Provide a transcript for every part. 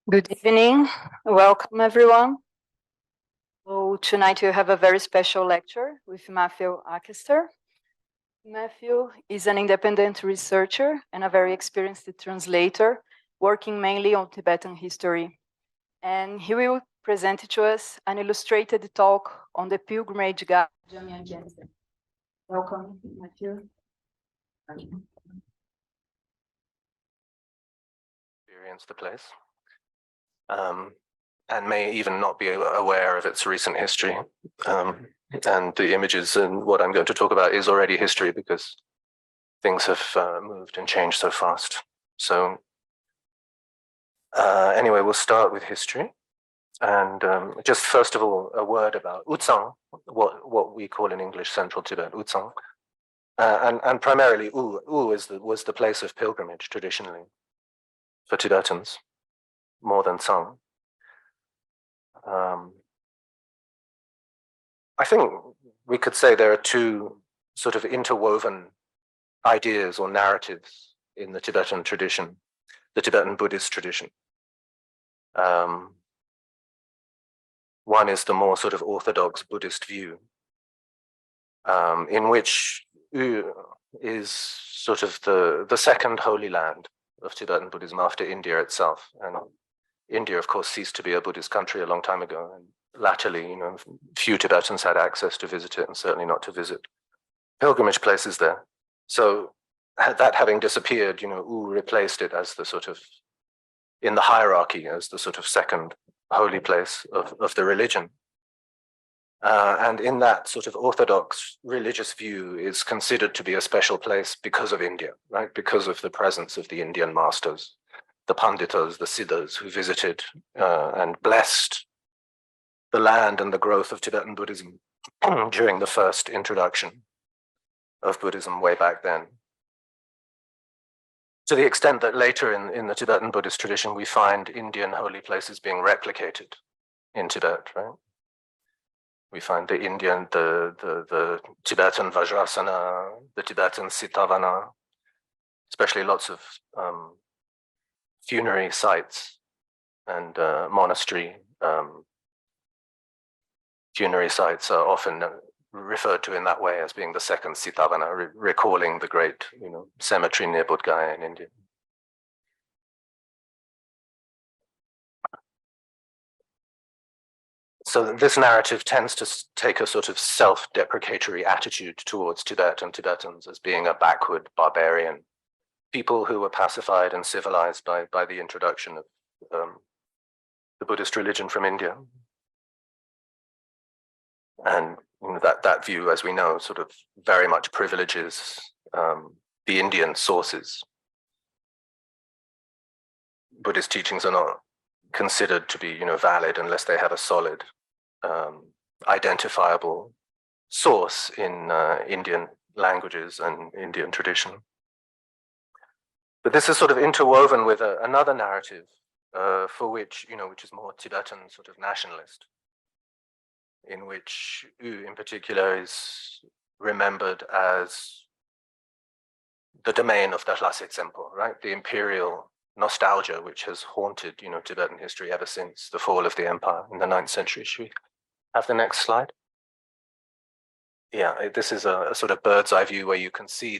Good evening. Welcome, everyone. So tonight you have a very special lecture with Matthew Akester. Matthew is an independent researcher and a very experienced translator, working mainly on Tibetan history. And he will present to us an illustrated talk on the pilgrimage guide, Jamyang Khyentse. Welcome, Matthew. Experience the place. And may even not be aware of its recent history. And the images and what I'm going to talk about is already history because things have moved and changed so fast. So anyway, we'll start with history. And just first of all, a word about Utsan, what we call in English Central Tibet, Utsan. And primarily U was the place of pilgrimage traditionally for Tibetans, more than Tsang. I think we could say there are two sort of interwoven ideas or narratives in the Tibetan tradition, the Tibetan Buddhist tradition. One is the more sort of orthodox Buddhist view, in which U is sort of the second holy land of Tibetan Buddhism after India itself. And India, of course, ceased to be a Buddhist country a long time ago. And latterly, few Tibetans had access to visit it, and certainly not to visit pilgrimage places there. So that having disappeared, U replaced it as the sort of, in the hierarchy, as the sort of second holy place of the religion. And in that sort of orthodox religious view is considered to be a special place because of India, right? Because of the presence of the Indian masters, the Panditas, the Siddhas who visited and blessed the land and the growth of Tibetan Buddhism during the first introduction of Buddhism way back then. To the extent that later in the Tibetan Buddhist tradition, we find Indian holy places being replicated in Tibet, right? We find the Indian, the Tibetan Vajrasana, the Tibetan Sitavana, especially lots of funerary sites and monastery funerary sites are often referred to in that way as being the second Sitavana, recalling the great cemetery near Bodh Gaya in India. So this narrative tends to take a sort of self-deprecatory attitude towards Tibet and Tibetans as being a backward barbarian people who were pacified and civilized by the introduction of the Buddhist religion from India. And that view, as we know, sort of very much privileges the Indian sources. Buddhist teachings are not considered to be valid unless they have a solid identifiable source in Indian languages and Indian tradition. But this is sort of interwoven with another narrative for which is more Tibetan sort of nationalist, in which U in particular is remembered as the domain of the Lhasa Temple, right? The imperial nostalgia which has haunted Tibetan history ever since the fall of the empire in the 9th century. Should we have the next slide? Yeah, this is a sort of bird's eye view where you can see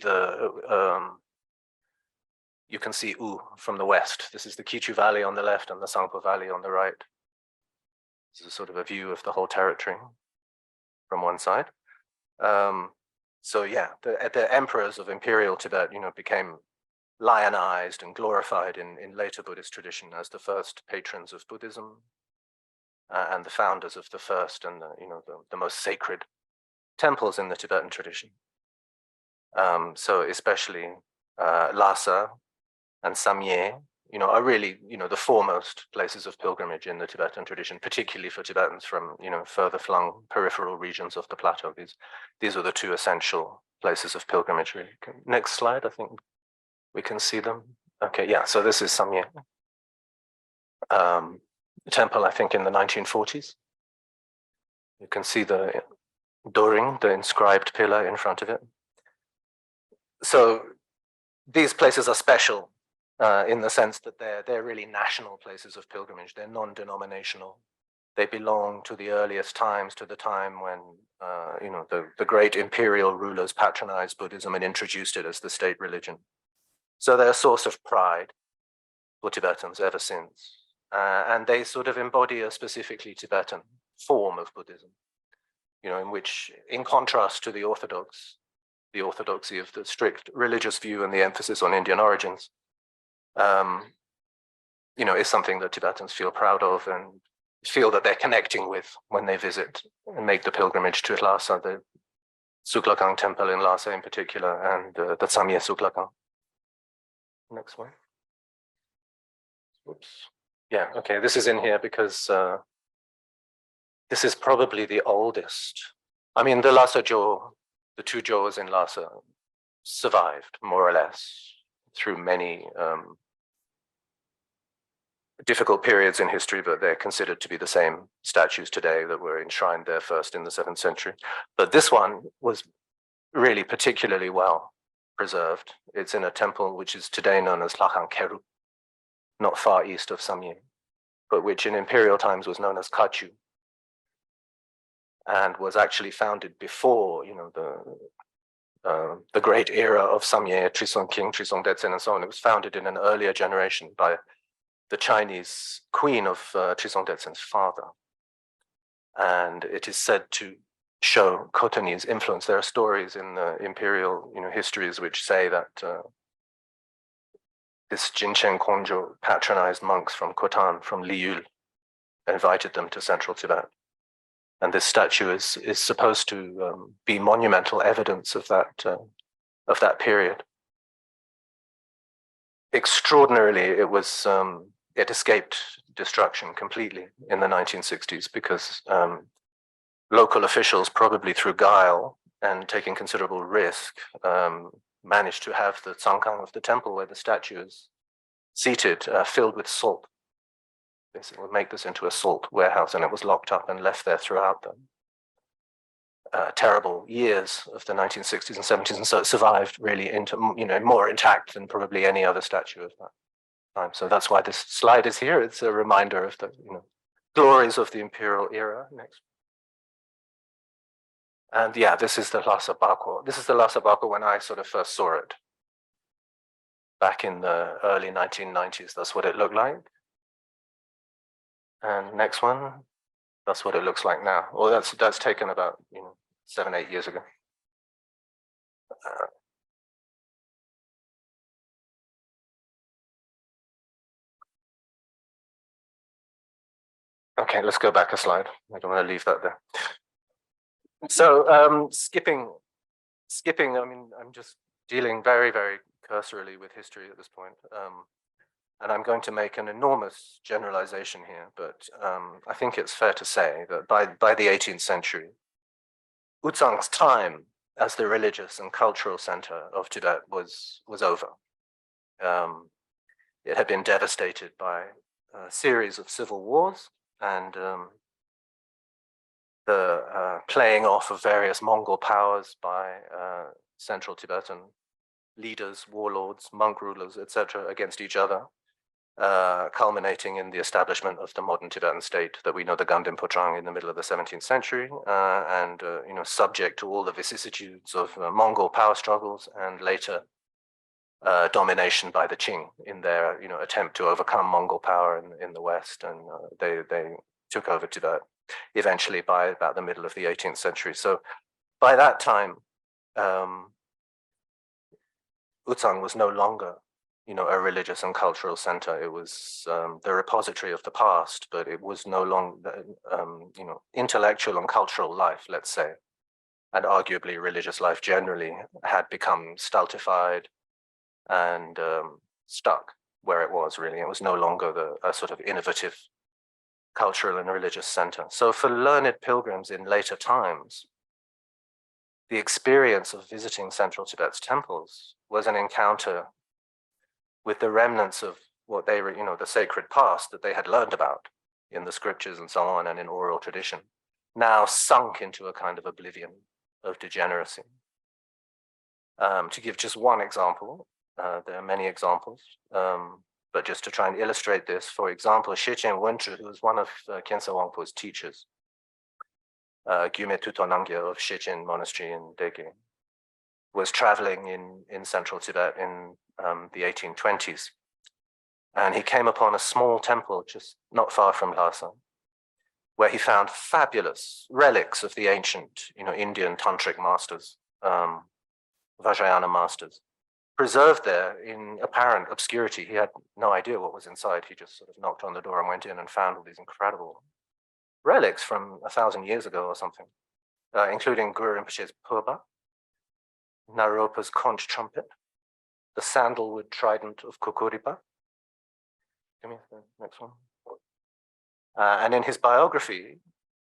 U from the west. This is the Kichu Valley on the left and the Sangpo Valley on the right. This is sort of a view of the whole territory from one side. So yeah, the emperors of imperial Tibet, became lionized and glorified in later Buddhist tradition as the first patrons of Buddhism and the founders of the first and the most sacred temples in the Tibetan tradition. So especially Lhasa and Samye, are really, the foremost places of pilgrimage in the Tibetan tradition, particularly for Tibetans from, further flung peripheral regions of the plateau. These are the two essential places of pilgrimage, really. Next slide, I think we can see them. Okay, yeah, so this is Samye. Temple, I think, in the 1940s. You can see the Doring, the inscribed pillar in front of it. So these places are special in the sense that they're really national places of pilgrimage. They're non-denominational. They belong to the earliest times, to the time when the great imperial rulers patronized Buddhism and introduced it as the state religion. So they're a source of pride for Tibetans ever since. And they sort of embody a specifically Tibetan form of Buddhism, in which, in contrast to the orthodoxy of the strict religious view and the emphasis on Indian origins, is something that Tibetans feel proud of and feel that they're connecting with when they visit and make the pilgrimage to Lhasa, the Suklakang Temple in Lhasa in particular, and the Samye Suklakang. Next one. Oops. Yeah, okay, this is in here because this is probably the oldest. I mean, the Lhasa Jo, the two Jos in Lhasa survived more or less through many difficult periods in history, but they're considered to be the same statues today that were enshrined there first in the 7th century. But this one was really particularly well preserved. It's in a temple which is today known as Lakhang Keru, not far east of Samye, but which in imperial times was known as Kachu, and was actually founded before, the great era of Samye, Trisong King, Trisong Detsen, and so on. It was founded in an earlier generation by the Chinese queen of Trisong Detsen's father. And it is said to show Khotanese influence. There are stories in the imperial histories which say that this Jinchen Kongjo patronized monks from Khotan, from Liyul, invited them to central Tibet. And this statue is supposed to be monumental evidence of that period. Extraordinarily, it escaped destruction completely in the 1960s because local officials, probably through guile and taking considerable risk, managed to have the tsangkang of the temple where the statue is seated filled with salt. Basically, would make this into a salt warehouse, and it was locked up and left there throughout the terrible years of the 1960s and 70s, and so it survived really into more intact than probably any other statue of that time. So that's why this slide is here. It's a reminder of the glories of the imperial era. Next. And yeah, this is the Lhasa Bako. This is the Lhasa Bako when I sort of first saw it back in the early 1990s. That's what it looked like. And next one, that's what it looks like now. Well, that's taken about 7-8 years ago. Okay, let's go back a slide. I don't want to leave that there. So skipping. I mean, I'm just dealing very, very cursorily with history at this point. And I'm going to make an enormous generalization here, but I think it's fair to say that by the 18th century, Utsan's time as the religious and cultural center of Tibet was over. It had been devastated by a series of civil wars and the playing off of various Mongol powers by central Tibetan leaders, warlords, monk rulers, etc., against each other. Culminating in the establishment of the modern Tibetan state that we know, the Ganden Pochang, in the middle of the 17th century, and subject to all the vicissitudes of Mongol power struggles and later domination by the Qing in their attempt to overcome Mongol power in the West, and they took over Tibet eventually by about the middle of the 18th century. So by that time, Utsan was no longer a religious and cultural center. It was the repository of the past, but it was no longer, intellectual and cultural life, let's say, and arguably religious life generally had become stultified and stuck where it was really. It was no longer a sort of innovative cultural and religious center. So for learned pilgrims in later times, the experience of visiting central Tibet's temples was an encounter with the remnants of what they were, the sacred past that they had learned about in the scriptures and so on and in oral tradition, now sunk into a kind of oblivion of degeneracy. To give just one example, There are many examples, but just to try and illustrate this, for example, Shechen, who was one of Khyentse Wangpo's teachers, Gyume Tutonangye of Shechen Monastery in Dege, was traveling in central Tibet in the 1820s. And he came upon a small temple just not far from Lhasa, where he found fabulous relics of the ancient, Indian tantric masters, Vajrayana masters, preserved there in apparent obscurity. He had no idea what was inside. He just sort of knocked on the door and went in and found all these incredible relics from 1,000 years ago or something, including Guru Rinpoche's Purba, Naropa's conch trumpet, the sandalwood trident of Kukuripa. Give me the next one. And in his biography,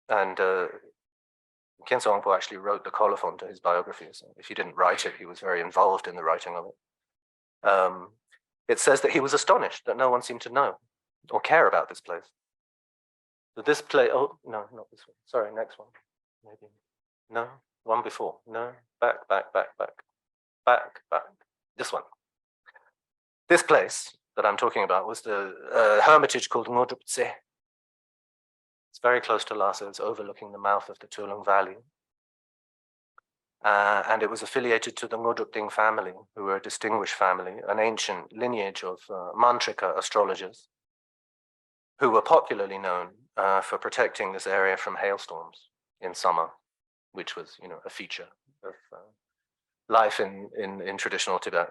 and Khyentse Wangpo actually wrote the colophon to his biography, so if he didn't write it, he was very involved in the writing of it. It says that he was astonished that no one seemed to know or care about this place. So this place, oh, no, not this one. Sorry, next one. Maybe. No, one before. No, back. This one. This place that I'm talking about was the hermitage called Ngodruptse. It's very close to Lhasa. It's overlooking the mouth of the Tulung Valley. And it was affiliated to the Ngodrupting family, who were a distinguished family, an ancient lineage of mantrika astrologers, who were popularly known for protecting this area from hailstorms in summer, which was, a feature of life in traditional Tibet.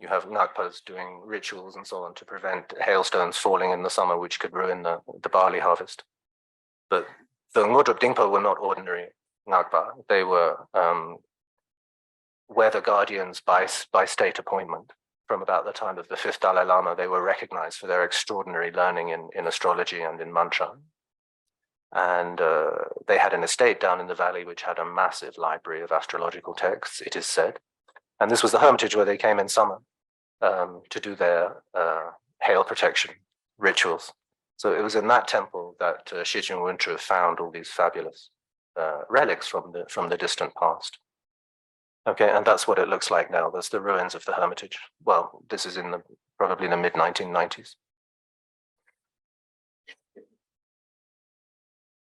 You have Ngakpas doing rituals and so on to prevent hailstones falling in the summer, which could ruin the barley harvest. But the Ngodrup Dingpo were not ordinary Ngakpa. They were weather guardians by state appointment. From about the time of the 5th Dalai Lama, they were recognized for their extraordinary learning in astrology and in mantra. And they had an estate down in the valley which had a massive library of astrological texts, it is said. And this was the hermitage where they came in summer to do their hail protection rituals. So it was in that temple that Shechen Wangpo found all these fabulous relics from the distant past. Okay, and that's what it looks like now. That's the ruins of the hermitage. Well, this is probably in the mid-1990s.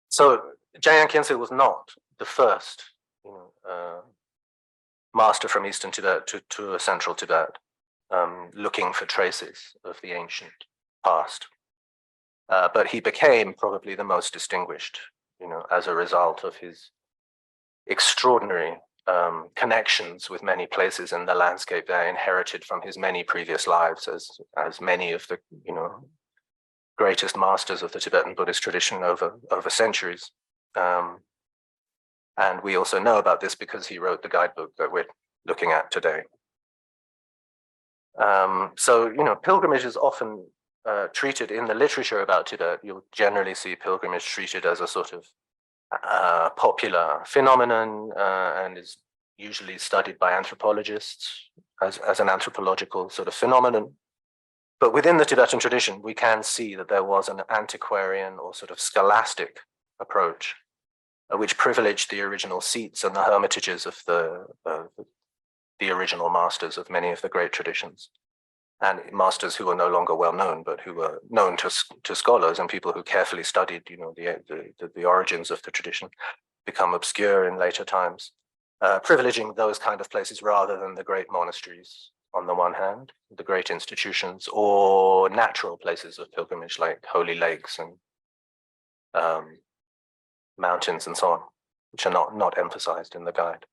So Jamyang Khyentse was not the first, master from Eastern Tibet to central Tibet, looking for traces of the ancient past. But he became probably the most distinguished, as a result of his extraordinary connections with many places in the landscape there, inherited from his many previous lives as many of the, greatest masters of the Tibetan Buddhist tradition over centuries. And we also know about this because he wrote the guidebook that we're looking at today. So, pilgrimage is often treated in the literature about Tibet. You'll generally see pilgrimage treated as a sort of popular phenomenon and is usually studied by anthropologists as an anthropological sort of phenomenon. But within the Tibetan tradition, we can see that there was an antiquarian or sort of scholastic approach, which privileged the original seats and the hermitages of the original masters of many of the great traditions, and masters who were no longer well known, but who were known to scholars and people who carefully studied, the origins of the tradition, become obscure in later times, privileging those kind of places rather than the great monasteries on the one hand, the great institutions, or natural places of pilgrimage like holy lakes and mountains and so on, which are not emphasized in the guide.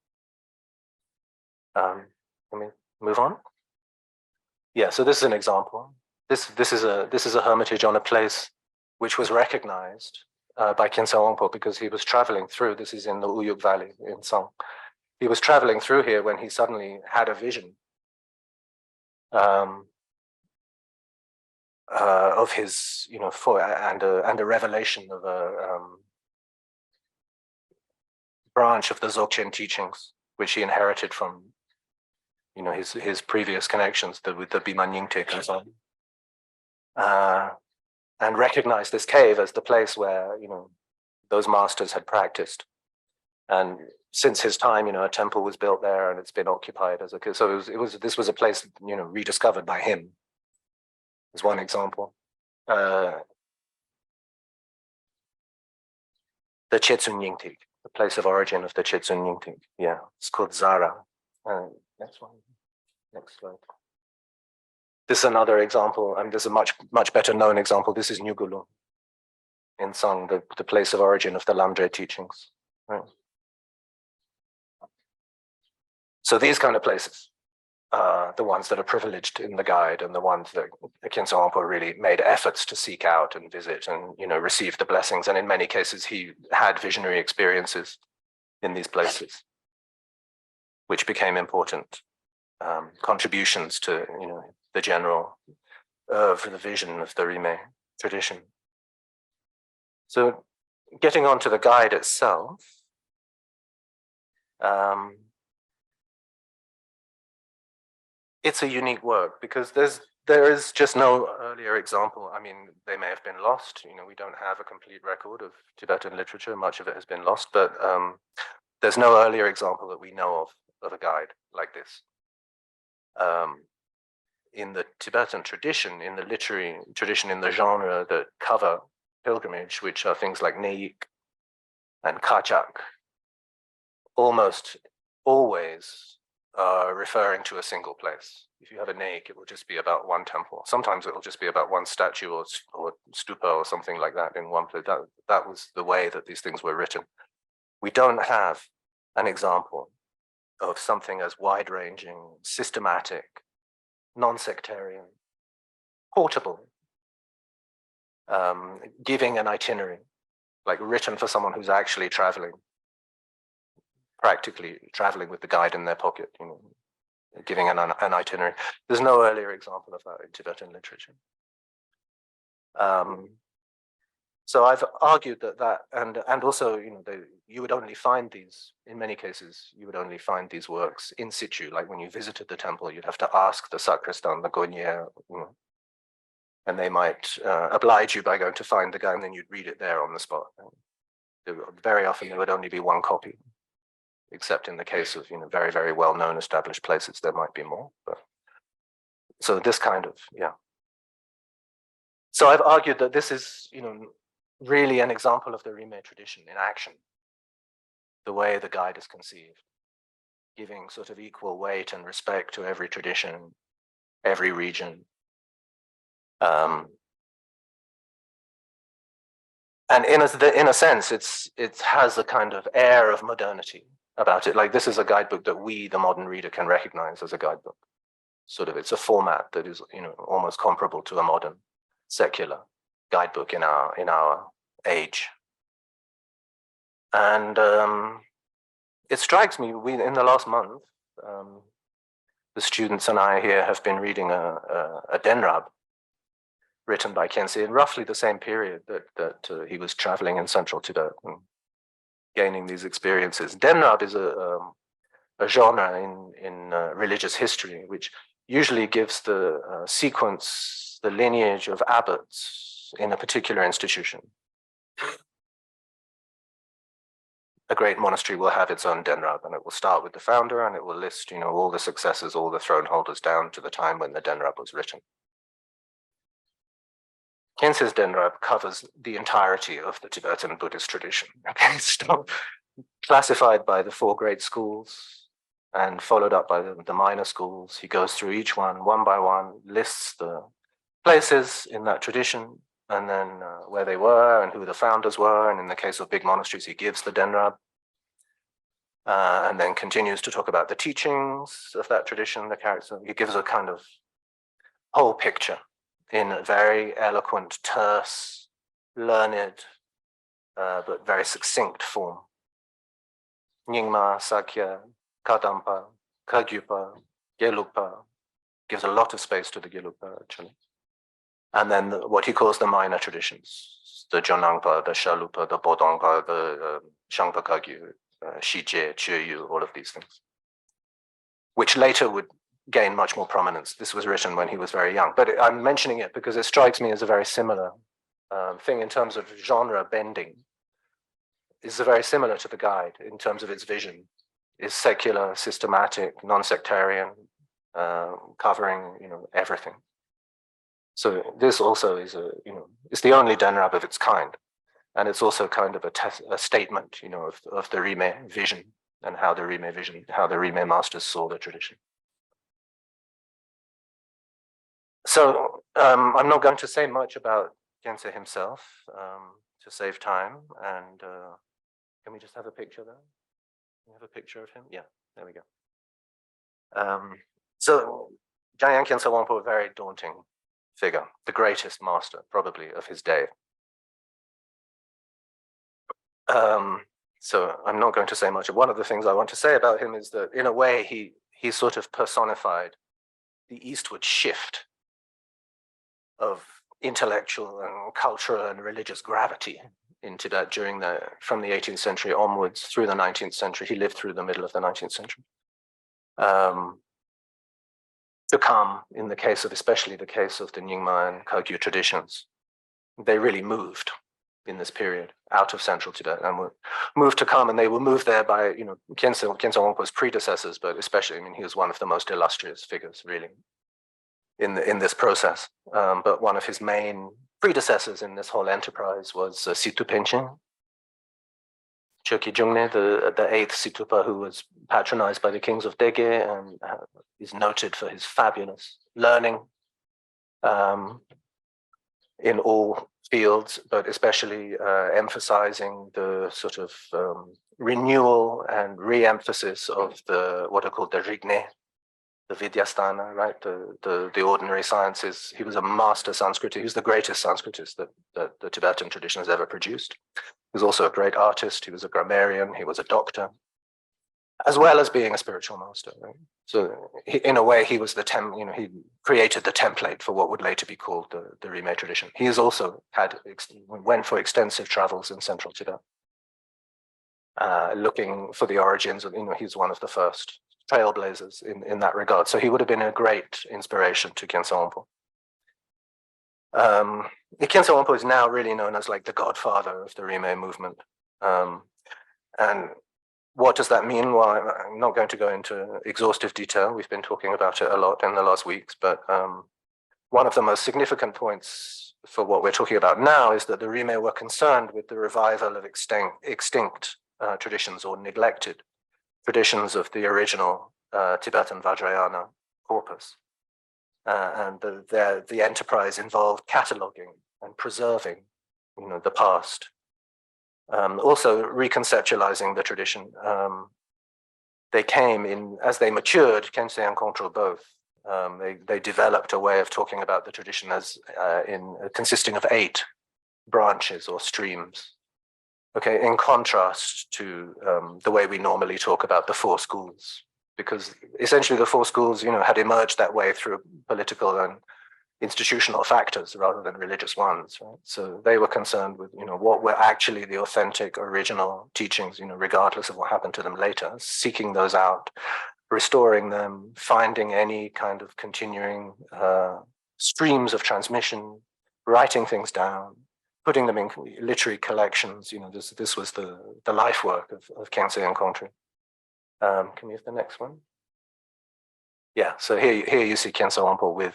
Let me move on. Yeah, so this is an example. This is a hermitage on a place which was recognized by Khyentse Wangpo because he was traveling through. This is in the Uyuk Valley in Song. He was traveling through here when he suddenly had a vision of his, and a revelation of a branch of the Dzogchen teachings, which he inherited from, his previous connections with the Bimanyingtik and so on, and recognized this cave as the place where, those masters had practiced. And since his time, a temple was built there, and it's been occupied as a. So this was a place, rediscovered by him. As one example. The Chetsun Yingtik, the place of origin of the Chetsun Yingtik. Yeah, it's called Zara. Next one. Next slide. This is another example, and this is a much better known example. This is Nyugulu in Song, the place of origin of the Lamdre teachings. Right. So these kind of places are the ones that are privileged in the guide, and the ones that Khyentse Wangpo really made efforts to seek out and visit and receive the blessings. And in many cases, he had visionary experiences in these places, which became important contributions to the general for the vision of the Rime tradition. So, getting on to the guide itself. It's a unique work because there is just no earlier example. I mean, they may have been lost. We don't have a complete record of Tibetan literature. Much of it has been lost, but there's no earlier example that we know of a guide like this. In the Tibetan tradition, in the literary tradition, in the genre that cover pilgrimage, which are things like Neik and Kachak, almost always referring to a single place. If you have a Neik, it will just be about one temple. Sometimes it will just be about one statue or stupa or something like that in one place. That was the way that these things were written. We don't have an example of something as wide-ranging, systematic, non-sectarian, portable, giving an itinerary, like written for someone who's actually traveling, practically traveling with the guide in their pocket, giving an itinerary. There's no earlier example of that in Tibetan literature. So I've argued that and also, you would only find these, in many cases, you would only find these works in situ. Like when you visited the temple, you'd have to ask the sacristan, the gonye, and they might oblige you by going to find the guy, and then you'd read it there on the spot. Very often there would only be one copy, except in the case of very, very well-known established places, there might be more. But so this kind of, yeah. So I've argued that this is, really an example of the Rime tradition in action, the way the guide is conceived, giving sort of equal weight and respect to every tradition, every region. And in a sense, it has a kind of air of modernity about it. Like this is a guidebook that we, the modern reader, can recognize as a guidebook. Sort of, it's a format that is, almost comparable to a modern secular guidebook in our age. And it strikes me, in the last month, the students and I here have been reading a Denrab written by Khyentse in roughly the same period that he was traveling in central Tibet and gaining these experiences. Denrab is a genre in religious history, which usually gives the sequence, the lineage of abbots in a particular institution. A great monastery will have its own Denrab, and it will start with the founder, and it will list, all the successors, all the throne holders down to the time when the Denrab was written. Khyentse's Denrab covers the entirety of the Tibetan Buddhist tradition. Okay, so classified by the 4 great schools and followed up by the minor schools. He goes through each one by one, lists the places in that tradition, and then where they were and who the founders were. And in the case of big monasteries, he gives the Denrab, and then continues to talk about the teachings of that tradition, the character. He gives a kind of whole picture in a very eloquent, terse, learned, but very succinct form. Nyingma, Sakya, Kadampa, Kagyupa, Gelugpa, gives a lot of space to the Gelugpa, actually. And then what he calls the minor traditions, the Jonangpa, the Shalupa, the Bodongpa, the Shangpa Kagyu, Shije, Chuyu, all of these things, which later would gain much more prominence. This was written when he was very young, but I'm mentioning it because it strikes me as a very similar thing in terms of genre bending. is very similar to the guide in terms of its vision. Is secular, systematic, non-sectarian, covering everything. So this also is it's the only Denrab of its kind, and it's also kind of a statement, of the Rime vision and how the Rime masters saw the tradition. So I'm not going to say much about Khyentse himself to save time. And can we just have a picture there? Can we have a picture of him? Yeah, there we go. So Jamyang Khyentse Wangpo, a very daunting figure, the greatest master probably of his day. So I'm not going to say much. One of the things I want to say about him is that in a way he sort of personified the eastward shift of intellectual and cultural and religious gravity in Tibet from the 18th century onwards through the 19th century. He lived through the middle of the 19th century. To come, in the case of, especially the case of the Nyingma and Kagyu traditions, they really moved in this period out of central Tibet and were moved to come, and they were moved there by, Khyentse Wangpo's predecessors, but especially, he was one of the most illustrious figures really in this process. But one of his main predecessors in this whole enterprise was Situ Penchen, Choki Jungne, the eighth Situpa, who was patronized by the kings of Dege and is noted for his fabulous learning in all fields, but especially emphasizing the sort of renewal and re-emphasis of what are called the Rigne, the Vidyasthana, right? The ordinary sciences. He was a master Sanskritist. He was the greatest Sanskritist that the Tibetan tradition has ever produced. He was also a great artist. He was a grammarian. He was a doctor, as well as being a spiritual master. Right? So in a way, he was he created the template for what would later be called the Rime tradition. He has also went for extensive travels in central Tibet, looking for the origins of, he's one of the first trailblazers in that regard. So he would have been a great inspiration to Khyentse Wangpo. Khyentse Wangpo is now really known as like the godfather of the Rime movement. And what does that mean? Well, I'm not going to go into exhaustive detail. We've been talking about it a lot in the last weeks, but one of the most significant points for what we're talking about now is that the Rime were concerned with the revival of extinct traditions or neglected traditions of the original Tibetan Vajrayana corpus. And the enterprise involved cataloging and preserving, the past. Also reconceptualizing the tradition. They came in, as they matured, Khyentse and Khyentse both, they developed a way of talking about the tradition as consisting of 8 branches or streams. Okay, in contrast to the way we normally talk about the 4 schools, because essentially the 4 schools, had emerged that way through political and institutional factors rather than religious ones, right? So they were concerned with, what were actually the authentic, original teachings, regardless of what happened to them later, seeking those out, restoring them, finding any kind of continuing streams of transmission, writing things down, putting them in literary collections. This was the life work of Khyentse and Khyentse. Can we have the next one? Yeah, so here you see Khyentse Wangpo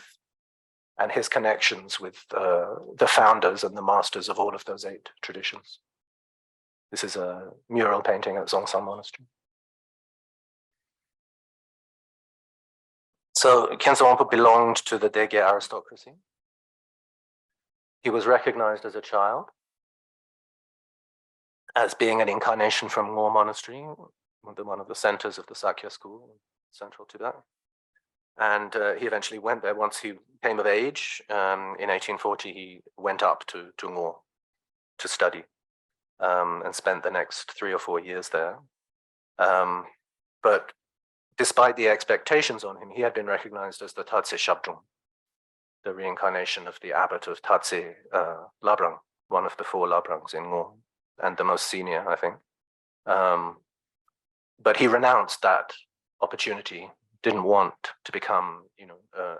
and his connections with the founders and the masters of all of those 8 traditions. This is a mural painting at Zhongshan Monastery. So Khyentse Wangpo belonged to the Dege aristocracy. He was recognized as a child as being an incarnation from Ngor Monastery, one of the centers of the Sakya school in central Tibet. And he eventually went there once he came of age. In 1840, he went up to Ngor to study and spent the next 3 or 4 years there. But despite the expectations on him, he had been recognized as the Tatse Shabdrung, the reincarnation of the abbot of Tatse Labrang, one of the 4 Labrangs in Ngor, and the most senior, I think. But he renounced that opportunity, didn't want to become,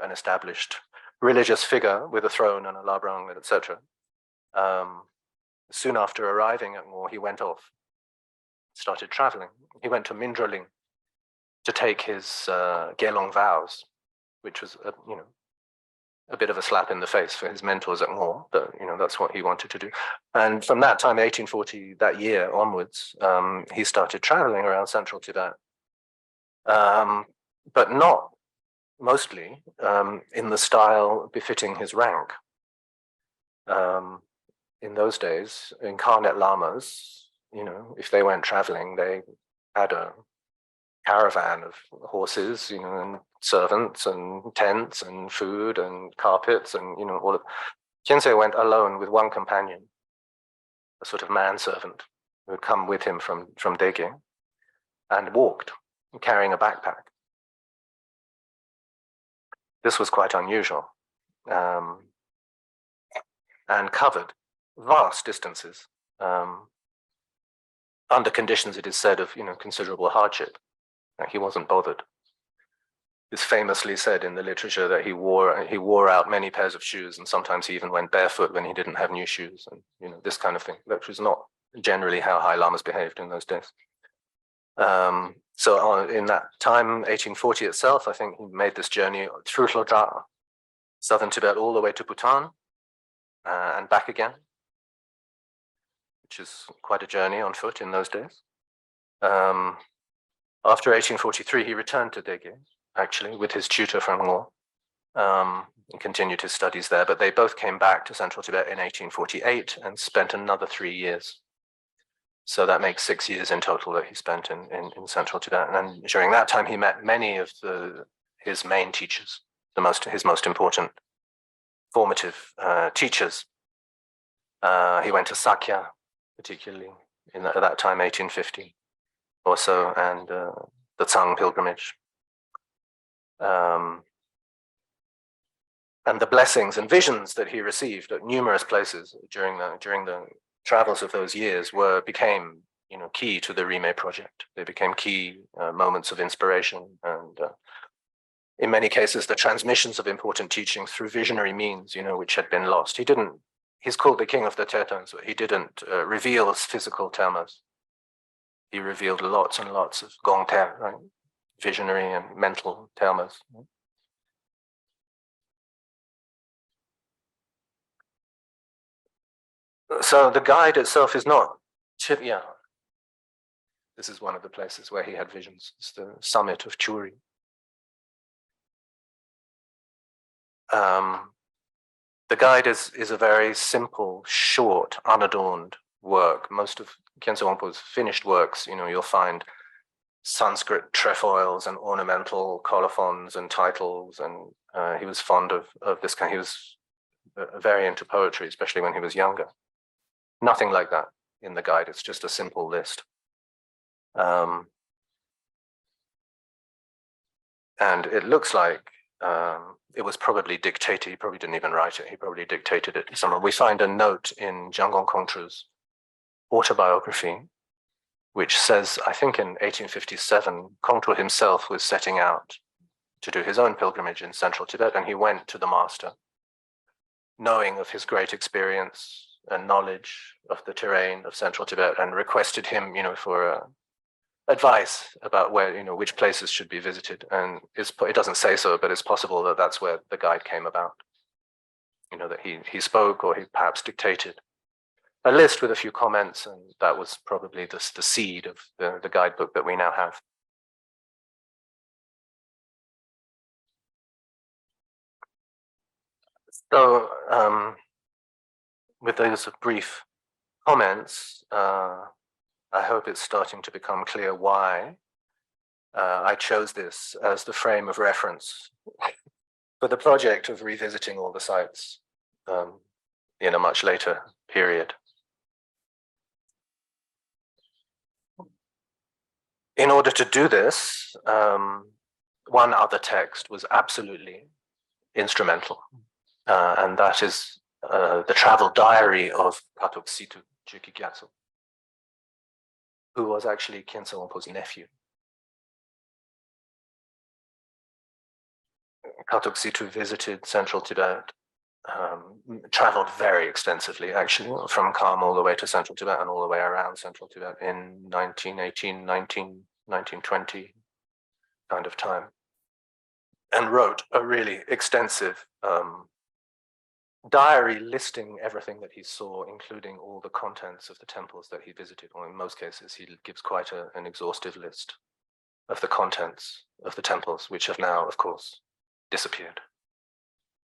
an established religious figure with a throne and a labrang, etc. Soon after arriving at Ngor, he went off started traveling. He went to Mindroling to take his Gelong vows, which was a bit of a slap in the face for his mentors at Ngor, but that's what he wanted to do. And from that time, 1840, that year onwards, he started traveling around central Tibet, but not mostly in the style befitting his rank. In those days, incarnate lamas, if they went traveling, they had a caravan of horses, and servants and tents and food and carpets and all of. Khyentse went alone with one companion, a sort of manservant who had come with him from Dege, and walked carrying a backpack. This was quite unusual, and covered vast distances under conditions, it is said, of considerable hardship. He wasn't bothered. It's famously said in the literature that he wore out many pairs of shoes, and sometimes he even went barefoot when he didn't have new shoes, and this kind of thing, which was not generally how high lamas behaved in those days. So in that time, 1840 itself, I think he made this journey through Lodra, southern Tibet, all the way to Bhutan, and back again, which is quite a journey on foot in those days. After 1843, he returned to Dege, actually, with his tutor from Ngor, and continued his studies there. But they both came back to central Tibet in 1848 and spent another 3 years. So that makes 6 years in total that he spent in central Tibet. And during that time, he met many of his main teachers, his most important formative teachers. He went to Sakya, particularly at that time, 1850 or so, and the Tsang pilgrimage. And the blessings and visions that he received at numerous places during the travels of those years became key to the Rime project. They became key moments of inspiration, and in many cases the transmissions of important teachings through visionary means, which had been lost. He's called the king of the Tibetans, but he didn't reveal physical termas. He revealed lots and lots of gongter, right? Visionary and mental termas. So the guide itself is not, this is one of the places where he had visions. It's the summit of Churi. The guide is a very simple, short, unadorned work. Most of Khyentse Wangpo's finished works, you'll find Sanskrit trefoils and ornamental colophons and titles, and he was fond of this kind. He was very into poetry, especially when he was younger. Nothing like that in the guide. It's just a simple list. And it looks like it was probably dictated. He probably didn't even write it. He probably dictated it to someone. We find a note in Jamyang Khyentse's autobiography, which says, I think in 1857, Khyentse himself was setting out to do his own pilgrimage in central Tibet, and he went to the master, knowing of his great experience and knowledge of the terrain of central Tibet, and requested him, for advice about where, which places should be visited. And it doesn't say so, but it's possible that that's where the guide came about. That he spoke, or he perhaps dictated a list with a few comments, and that was probably the seed of the guidebook that we now have. So with those brief comments, I hope it's starting to become clear why I chose this as the frame of reference for the project of revisiting all the sites in a much later period. In order to do this, one other text was absolutely instrumental, and that is the travel diary of Katok Situ Gyatso, who was actually Khyentse Wangpo's nephew. Katok Situ visited central Tibet traveled very extensively, actually, from Kham all the way to central Tibet and all the way around central Tibet in 1918, 1920 kind of time, and wrote a really extensive diary listing everything that he saw, including all the contents of the temples that he visited, or in most cases, he gives quite an exhaustive list of the contents of the temples, which have now, of course, disappeared.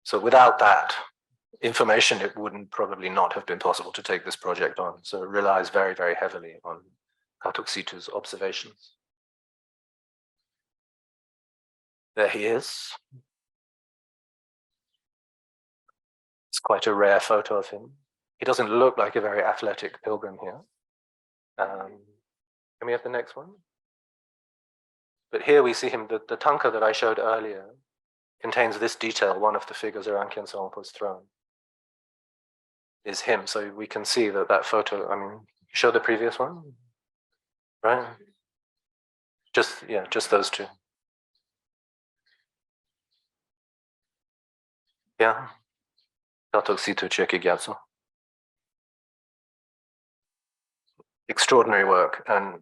So without that information, it wouldn't probably not have been possible to take this project on. So it relies very, very heavily on Khatok Situ's observations. There he is. It's quite a rare photo of him. He doesn't look like a very athletic pilgrim here. Can we have the next one? But here we see him, the tanka that I showed earlier contains this detail. One of the figures around Khyentse Wangpo's throne is him. So we can see that that photo, I mean, show the previous one, right? Just those two. Yeah. Khatok Situ Cheki Gyatso. Extraordinary work, and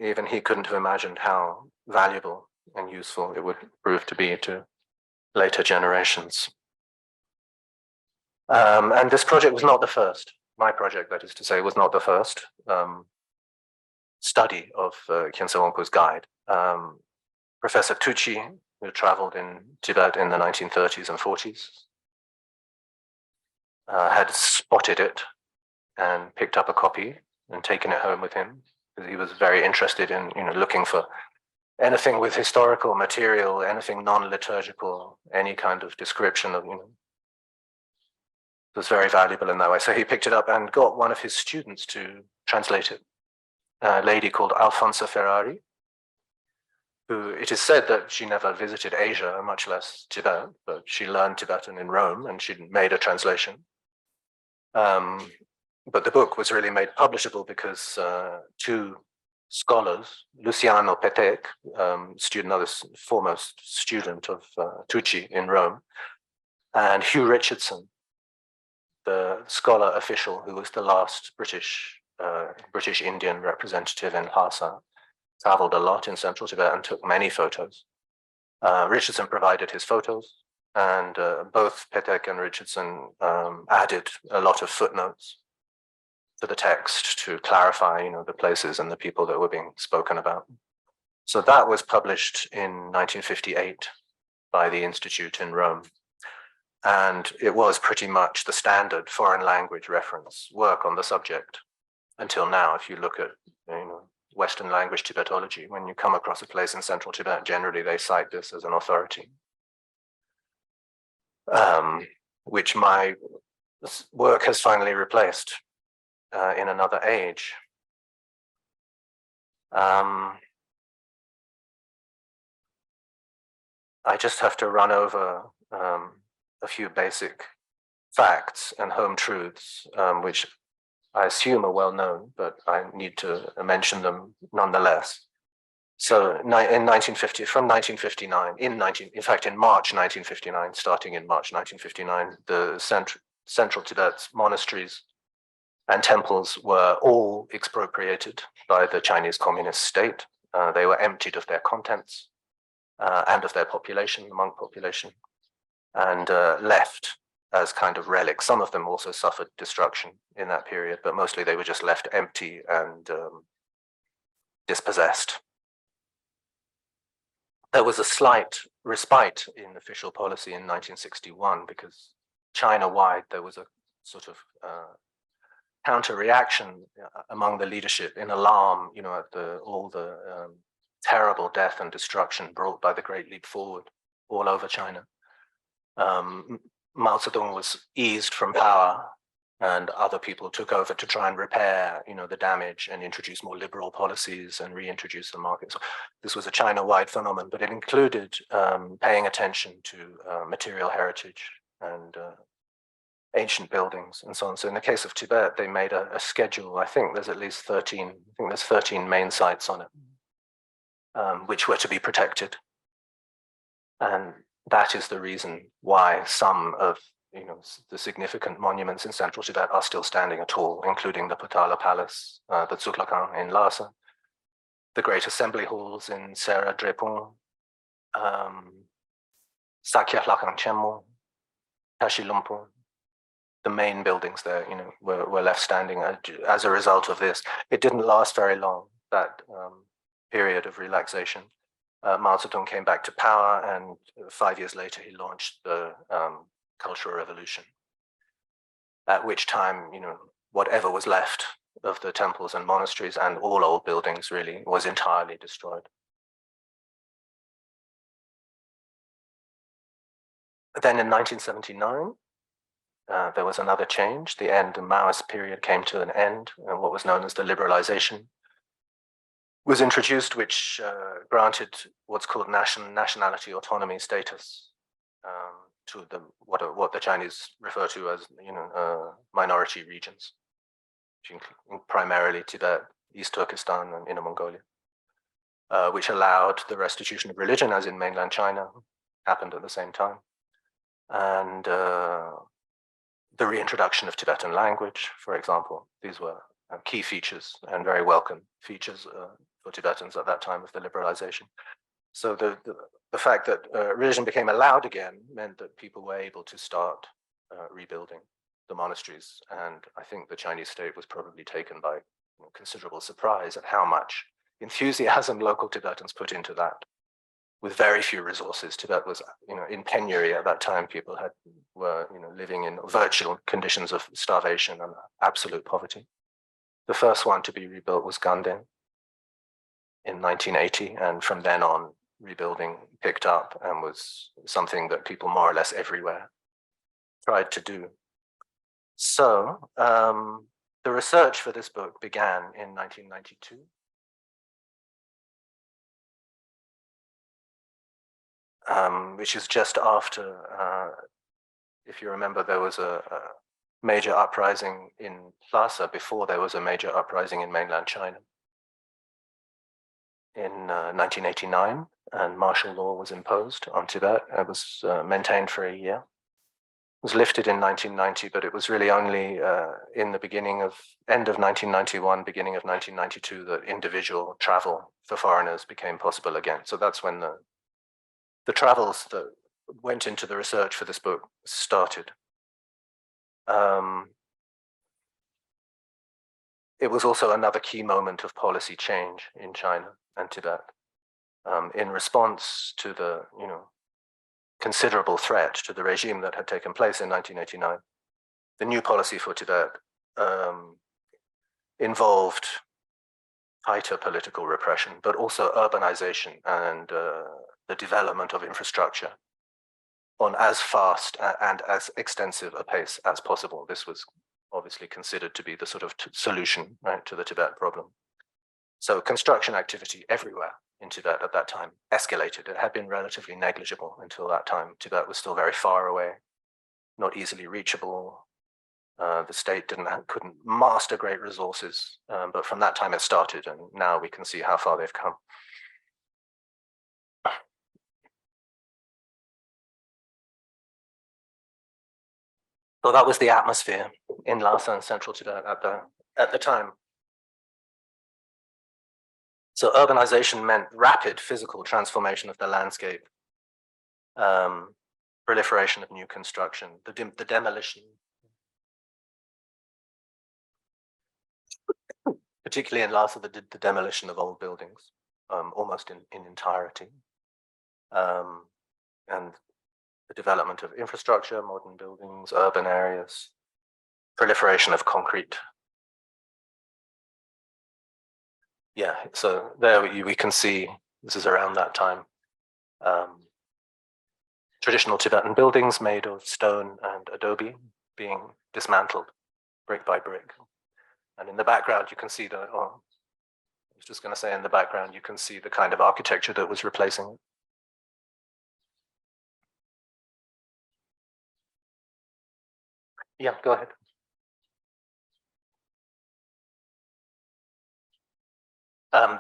even he couldn't have imagined how valuable and useful it would prove to be to later generations. And this project was not the first. My project, that is to say, was not the first study of Khyentse Wangpo's guide. Professor Tucci, who traveled in Tibet in the 1930s and 40s, had spotted it and picked up a copy and taken it home with him, because he was very interested in, looking for anything with historical material, anything non-liturgical, any kind of description of, it was very valuable in that way. So he picked it up and got one of his students to translate it, a lady called Alfonso Ferrari, who it is said that she never visited Asia, much less Tibet, but she learned Tibetan in Rome and she made a translation. But the book was really made publishable because two scholars, Luciano Petek, another foremost student of Tucci in Rome, and Hugh Richardson, the scholar official who was the last British Indian representative in Lhasa, traveled a lot in central Tibet and took many photos. Richardson provided his photos, and both Petek and Richardson added a lot of footnotes to the text to clarify, the places and the people that were being spoken about. So that was published in 1958 by the Institute in Rome. And it was pretty much the standard foreign language reference work on the subject until now. If you look at, Western language Tibetology, when you come across a place in central Tibet, generally they cite this as an authority, which my work has finally replaced in another age. I just have to run over a few basic facts and home truths, which I assume are well known, but I need to mention them nonetheless. So in 1950, from 1959, in March 1959, starting in March 1959, the central Tibet's monasteries and temples were all expropriated by the Chinese Communist state. They were emptied of their contents and of their population, the monk population, and left as kind of relics. Some of them also suffered destruction in that period, but mostly they were just left empty and dispossessed. There was a slight respite in official policy in 1961 because China-wide there was a sort of counter-reaction among the leadership in alarm, at all the terrible death and destruction brought by the Great Leap Forward all over China. Mao Zedong was eased from power, and other people took over to try and repair, the damage and introduce more liberal policies and reintroduce the market. So this was a China-wide phenomenon, but it included paying attention to material heritage and ancient buildings and so on. So in the case of Tibet, they made a schedule. I think there's at least 13. I think there's 13 main sites on it, which were to be protected. And that is the reason why some of the significant monuments in central Tibet are still standing at all, including the Potala Palace, the Tsuklakang in Lhasa, the great assembly halls in Sera Drepung, Sakya Hlakang Chemo, Tashi Lumpur. The main buildings there, were left standing as a result of this. It didn't last very long, that period of relaxation. Mao Zedong came back to power, and 5 years later he launched the Cultural Revolution, at which time, whatever was left of the temples and monasteries and all old buildings really was entirely destroyed. Then in 1979, there was another change. The Maoist period came to an end, and what was known as the liberalization was introduced, which granted what's called nationality autonomy status to what the Chinese refer to as minority regions, primarily Tibet, East Turkestan, and Inner Mongolia, which allowed the restitution of religion, as in mainland China, happened at the same time, and the reintroduction of Tibetan language, for example. These were key features and very welcome features for Tibetans at that time of the liberalization. So the fact that religion became allowed again meant that people were able to start rebuilding the monasteries. And I think the Chinese state was probably taken by considerable surprise at how much enthusiasm local Tibetans put into that. With very few resources, Tibet was, in penury at that time. People were living in virtual conditions of starvation and absolute poverty. The first one to be rebuilt was Ganden in 1980, and from then on, rebuilding picked up and was something that people more or less everywhere tried to do. So the research for this book began in 1992. Which is just after, if you remember, there was a major uprising in Lhasa before there was a major uprising in mainland China. In 1989, and martial law was imposed on Tibet. It was maintained for a year. It was lifted in 1990, but it was really only in the end of 1991, beginning of 1992, that individual travel for foreigners became possible again. So that's when the travels that went into the research for this book started. It was also another key moment of policy change in China and Tibet. In response to the considerable threat to the regime that had taken place in 1989, the new policy for Tibet involved tighter political repression, but also urbanization and the development of infrastructure on as fast and as extensive a pace as possible. This was obviously considered to be the sort of solution, right, to the Tibet problem. So construction activity everywhere in Tibet at that time escalated. It had been relatively negligible until that time. Tibet was still very far away, not easily reachable. The state couldn't master great resources, but from that time it started, and now we can see how far they've come. So that was the atmosphere in Lhasa and central Tibet at the time. So urbanization meant rapid physical transformation of the landscape, proliferation of new construction, the demolition, particularly in Lhasa, the demolition of old buildings, almost in entirety, and the development of infrastructure, modern buildings, urban areas, proliferation of concrete. Yeah, so there we can see, this is around that time, traditional Tibetan buildings made of stone and adobe being dismantled brick by brick. And in the background, you can see I was just going to say, in the background, you can see the kind of architecture that was replacing it. Yeah, go ahead.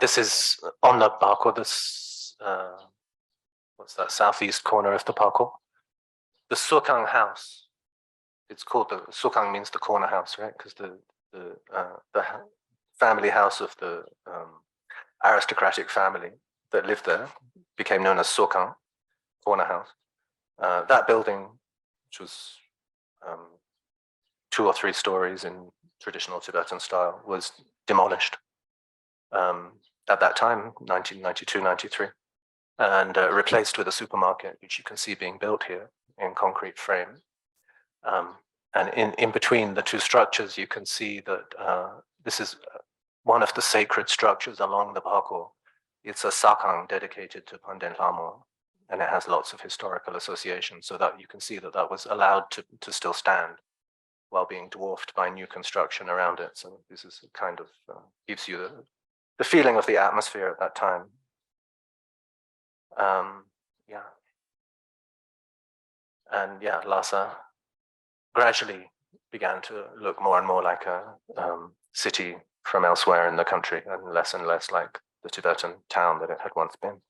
This is on the parkour, what's that, southeast corner of the parkour? The Sukang house it's called the Sukang means the corner house, right? Because the family house of the aristocratic family that lived there became known as Sukang, corner house. That building, which was 2 or 3 stories in traditional Tibetan style, was demolished at that time, 1992, 93, and replaced with a supermarket, which you can see being built here in concrete frame. And in between the 2 structures, you can see that this is one of the sacred structures along the parkour. It's a sakang dedicated to Pandhen Lama, and it has lots of historical associations, so that you can see that that was allowed to still stand while being dwarfed by new construction around it. So this is kind of gives you the feeling of the atmosphere at that time. Yeah. And yeah, Lhasa gradually began to look more and more like a city from elsewhere in the country, and less like the Tibetan town that it had once been.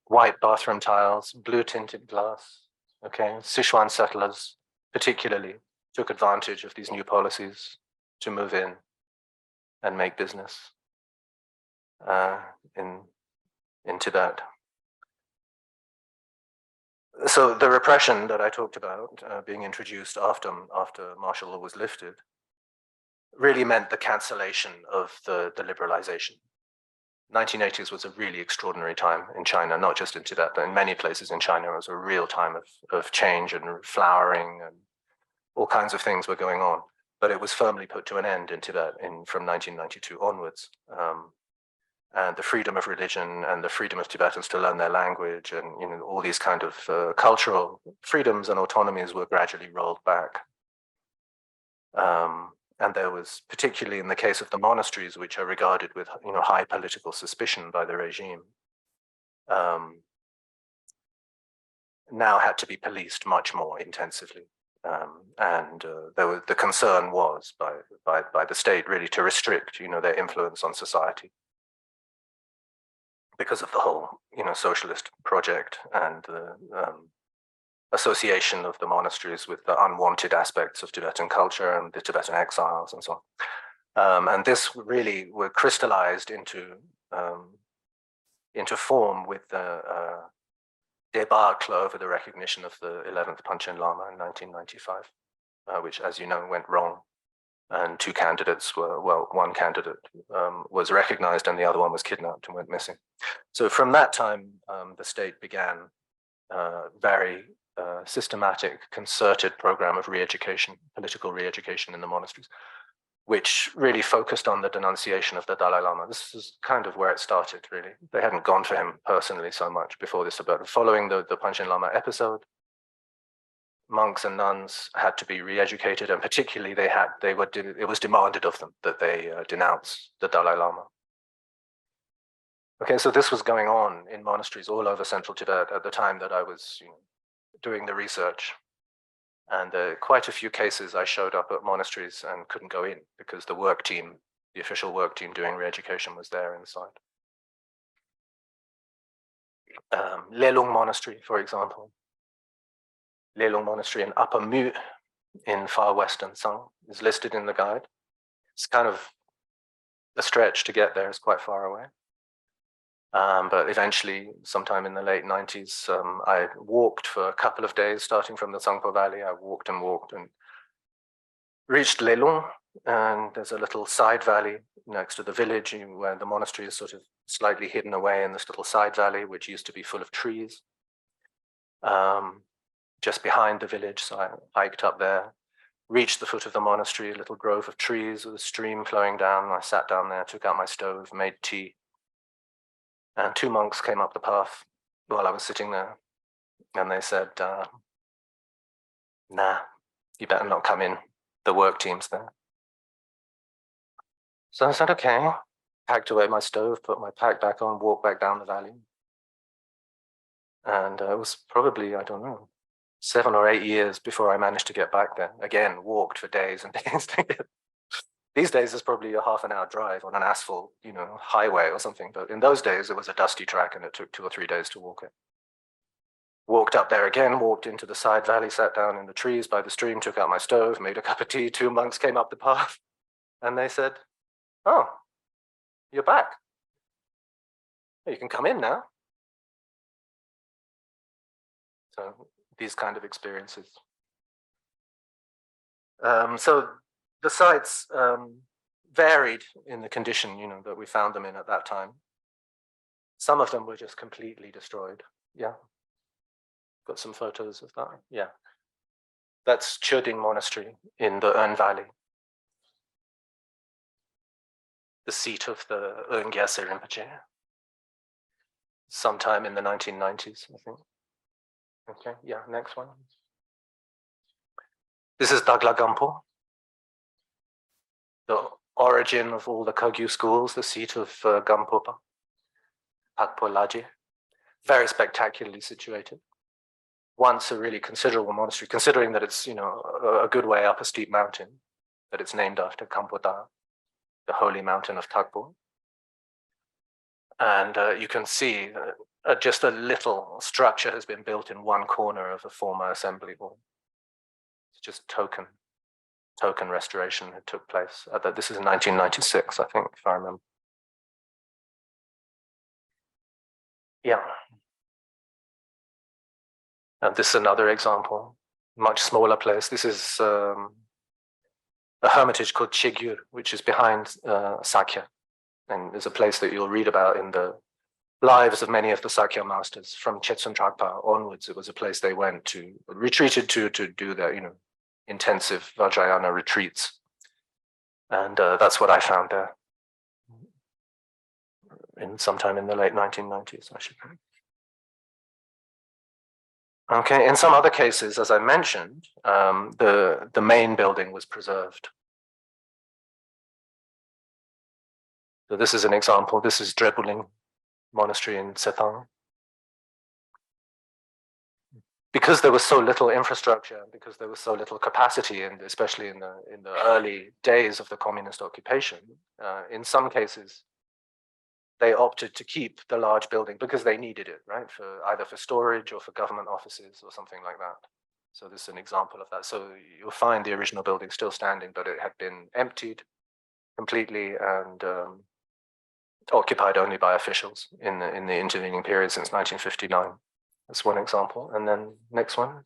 White bathroom tiles, blue tinted glass. Okay, Sichuan settlers particularly took advantage of these new policies to move in and make business in Tibet. So the repression that I talked about being introduced after martial law was lifted really meant the cancellation of the liberalization. 1980s was a really extraordinary time in China, not just in Tibet, but in many places in China. It was a real time of change and flowering, and all kinds of things were going on. But it was firmly put to an end in Tibet from 1992 onwards. And the freedom of religion and the freedom of Tibetans to learn their language, and all these kind of cultural freedoms and autonomies were gradually rolled back. And there was, particularly in the case of the monasteries, which are regarded with high political suspicion by the regime, now had to be policed much more intensively. The concern was by the state really to restrict their influence on society, because of the whole socialist project and the association of the monasteries with the unwanted aspects of Tibetan culture and the Tibetan exiles and so on. And this really were crystallized into form with the debacle over the recognition of the 11th Panchen Lama in 1995, which, as you know, went wrong. And 2 candidates were, well, one candidate was recognized and the other one was kidnapped and went missing. So from that time, the state began very systematic, concerted program of re-education, political re-education in the monasteries, which really focused on the denunciation of the Dalai Lama. This is kind of where it started, really. They hadn't gone for him personally so much before this, but following the Panchen Lama episode, monks and nuns had to be re-educated, and particularly it was demanded of them that they denounce the Dalai Lama. Okay, so this was going on in monasteries all over central Tibet at the time that I was doing the research. And quite a few cases I showed up at monasteries and couldn't go in because the work team, the official work team doing re-education, was there inside. Lelung Monastery, for example. Lelung Monastery in Upper Mu in far western Tsang is listed in the guide. It's kind of a stretch to get there, it's quite far away. But eventually, sometime in the late 90s, I walked for a couple of days, starting from the Tsangpo Valley. I walked and reached Lelung, and there's a little side valley next to the village where the monastery is sort of slightly hidden away in this little side valley, which used to be full of trees. Just behind the village, so I hiked up there, reached the foot of the monastery, a little grove of trees with a stream flowing down. I sat down there, took out my stove, made tea. And 2 monks came up the path while I was sitting there, and they said, nah, you better not come in. The work team's there. So I said, okay, packed away my stove, put my pack back on, walked back down the valley. And it was probably, I don't know, 7 or 8 years before I managed to get back there. Again, walked for days and days to These days, it's probably a half-an-hour drive on an asphalt, highway or something. But in those days, it was a dusty track, and it took 2 or 3 days to walk it. Walked up there again, walked into the side valley, sat down in the trees by the stream, took out my stove, made a cup of tea. 2 monks came up the path, and they said, "Oh, you're back. You can come in now." So these kind of experiences. So the sites varied in the condition, that we found them in at that time. Some of them were just completely destroyed. Yeah. Got some photos of that. Yeah. That's Chöding Monastery in the Ön Valley, the seat of the Ön Gyatse Rinpoche, sometime in the 1990s, I think. Okay, yeah, next one. This is Dagla Gampo, the origin of all the Kagyu schools, the seat of Gampopa, Pakpo Laji, very spectacularly situated. Once a really considerable monastery, considering that it's a good way up a steep mountain, that it's named after Kampota, the holy mountain of Tagpo. And you can see just a little structure has been built in one corner of a former assembly hall. It's just token restoration that took place. This is in 1996, I think, if I remember. Yeah. And this is another example, much smaller place. This is a hermitage called Chigyur, which is behind Sakya. And is a place that you'll read about in the lives of many of the Sakya masters. From Chetsun Tragpa onwards, it was a place they went to, retreated to do their, intensive Vajrayana retreats. And that's what I found there sometime in the late 1990s, I should think. Okay, in some other cases, as I mentioned, the main building was preserved. So this is an example. This is Jebumgang Monastery in Sethang. Because there was so little infrastructure, because there was so little capacity, and especially in the early days of the communist occupation, in some cases, they opted to keep the large building because they needed it, right? Either for storage or for government offices or something like that. So this is an example of that. So you'll find the original building still standing, but it had been emptied completely and occupied only by officials in the intervening period since 1959. That's one example. And then next one.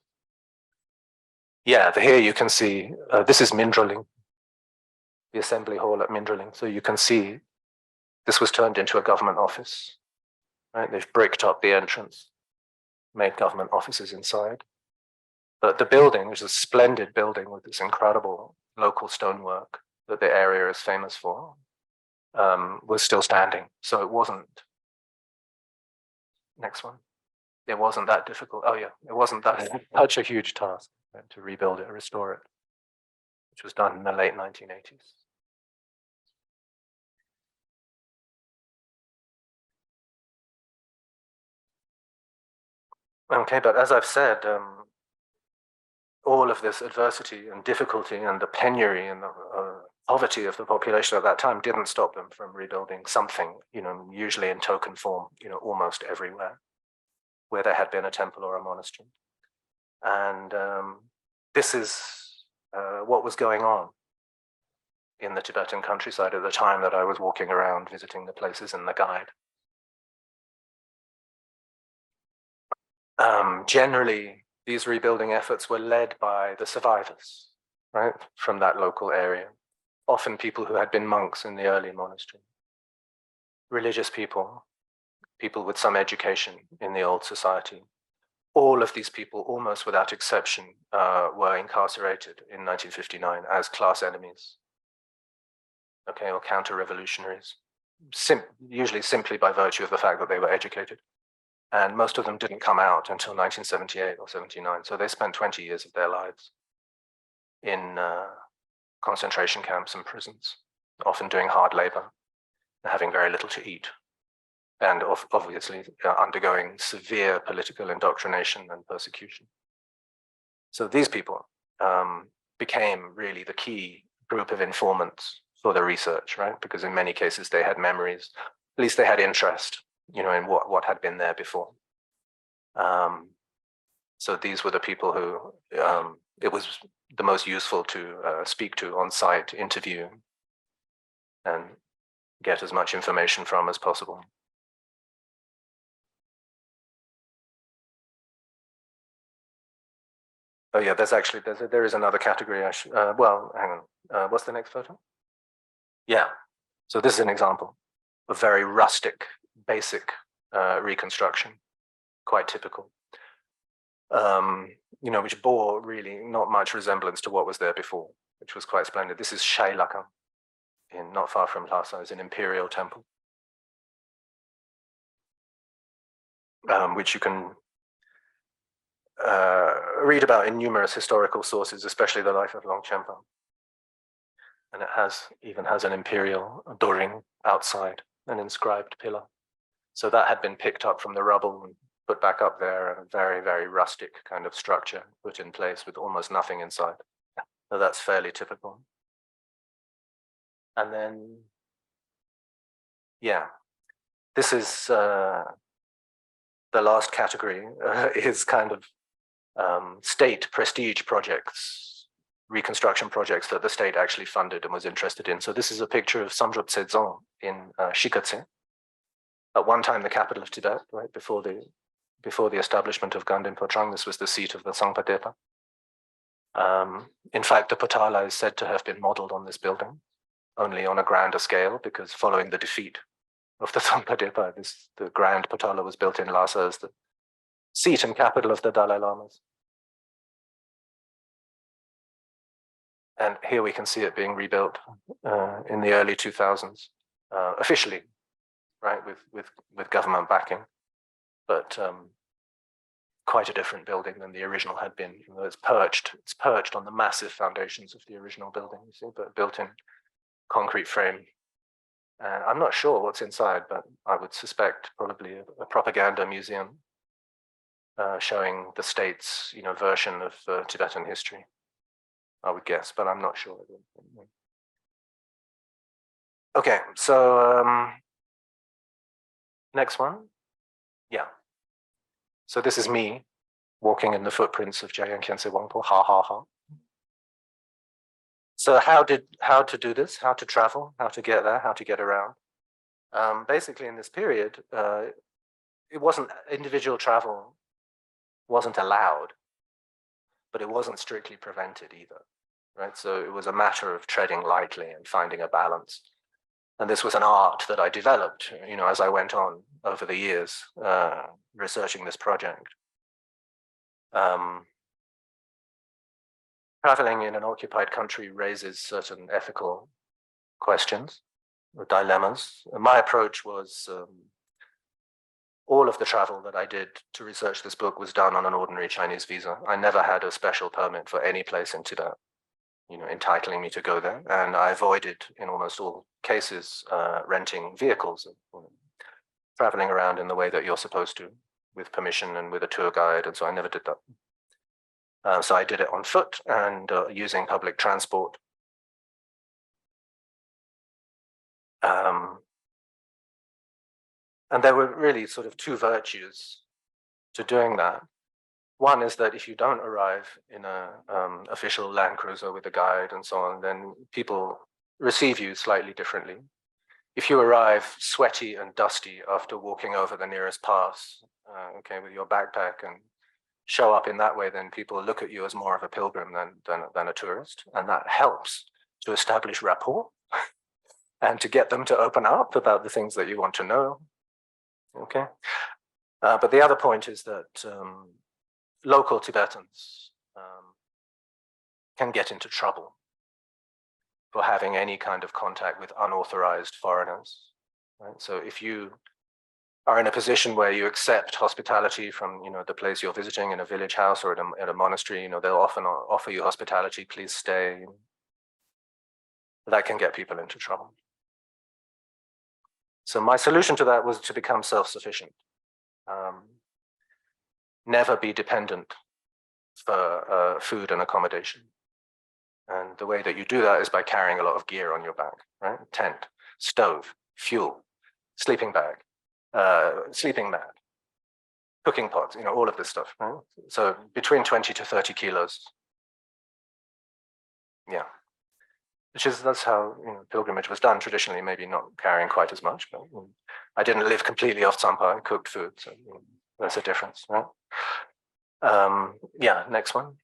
Yeah, here you can see, this is Mindroling, the assembly hall at Mindroling. So you can see this was turned into a government office, right? They've bricked up the entrance, made government offices inside. But the building, which is a splendid building with this incredible local stonework that the area is famous for, was still standing. So it wasn't, next one. It wasn't that difficult. Oh yeah, it wasn't that such a huge task, right, to rebuild it, restore it, which was done in the late 1980s. Okay, but as I've said, all of this adversity and difficulty and the penury and the poverty of the population at that time didn't stop them from rebuilding something, usually in token form, almost everywhere where there had been a temple or a monastery. And this is what was going on in the Tibetan countryside at the time that I was walking around visiting the places in the guide. Generally, these rebuilding efforts were led by the survivors, right, from that local area. Often people who had been monks in the early monastery, religious people, people with some education in the old society. All of these people, almost without exception, were incarcerated in 1959 as class enemies, okay, or counter-revolutionaries, usually simply by virtue of the fact that they were educated. And most of them didn't come out until 1978 or 79. So they spent 20 years of their lives in concentration camps and prisons, often doing hard labor, having very little to eat, and obviously undergoing severe political indoctrination and persecution. So these people became really the key group of informants for the research, right? Because in many cases they had memories, at least they had interest, in what had been there before. So these were the people who it was the most useful to speak to on site, interview, and get as much information from as possible. Oh yeah, there is another category. Well, hang on. What's the next photo? Yeah. So this is an example of very rustic, basic reconstruction, quite typical. Which bore really not much resemblance to what was there before, which was quite splendid. This is Shai Lakan, not far from Lhasa, is an Imperial temple, which you can read about in numerous historical sources, especially the life of Longchenpa. And it even has an imperial doring outside, an inscribed pillar. So that had been picked up from the rubble and put back up there, a very, very rustic kind of structure put in place with almost nothing inside. So that's fairly typical. And then, yeah, this is the last category is kind of state prestige projects, reconstruction projects that the state actually funded and was interested in. So this is a picture of Samdrup Sedzong in Shikatse, at one time the capital of Tibet, right, before the establishment of Ganden Pochang. This was the seat of the Sangpa Depa. In fact, the Potala is said to have been modeled on this building, only on a grander scale, because following the defeat of the Sangpa Depa, the grand Potala was built in Lhasa as the seat and capital of the Dalai Lamas. And here we can see it being rebuilt in the early 2000s, officially, right, with government backing, but quite a different building than the original had been. It's perched on the massive foundations of the original building, you see, but built in concrete frame. And I'm not sure what's inside, but I would suspect probably a propaganda museum showing the state's, version of Tibetan history, I would guess, but I'm not sure. Okay, so next one. Yeah. So this is me walking in the footprints of Jamyang Khyentse Wangpo. Ha ha ha. So how to do this? How to travel? How to get there? How to get around? Basically, in this period, individual travel wasn't allowed, but it wasn't strictly prevented either, right? So it was a matter of treading lightly and finding a balance. And this was an art that I developed, as I went on over the years, researching this project. Traveling in an occupied country raises certain ethical questions or dilemmas. My approach was all of the travel that I did to research this book was done on an ordinary Chinese visa. I never had a special permit for any place in Tibet, entitling me to go there. And I avoided, in almost all cases, renting vehicles, traveling around in the way that you're supposed to, with permission and with a tour guide. And so I never did that. So I did it on foot and using public transport. And there were really sort of two virtues to doing that. One is that if you don't arrive in a official Land Cruiser with a guide and so on, then people receive you slightly differently. If you arrive sweaty and dusty after walking over the nearest pass, with your backpack, and show up in that way, then people look at you as more of a pilgrim than a tourist, and that helps to establish rapport and to get them to open up about the things that you want to know. Okay, but the other point is that local Tibetans can get into trouble for having any kind of contact with unauthorized foreigners. Right? So if you are in a position where you accept hospitality from the place you're visiting in a village house or at a monastery, they'll often offer you hospitality, please stay. That can get people into trouble. So my solution to that was to become self-sufficient. Never be dependent for food and accommodation. And the way that you do that is by carrying a lot of gear on your back, right? Tent, stove, fuel, sleeping bag, sleeping mat, cooking pots, all of this stuff, right? So between 20 to 30 kilos. Yeah. That's how pilgrimage was done traditionally, maybe not carrying quite as much, but I didn't live completely off tsampa, I cooked food, so there's a difference, right? Yeah, next one.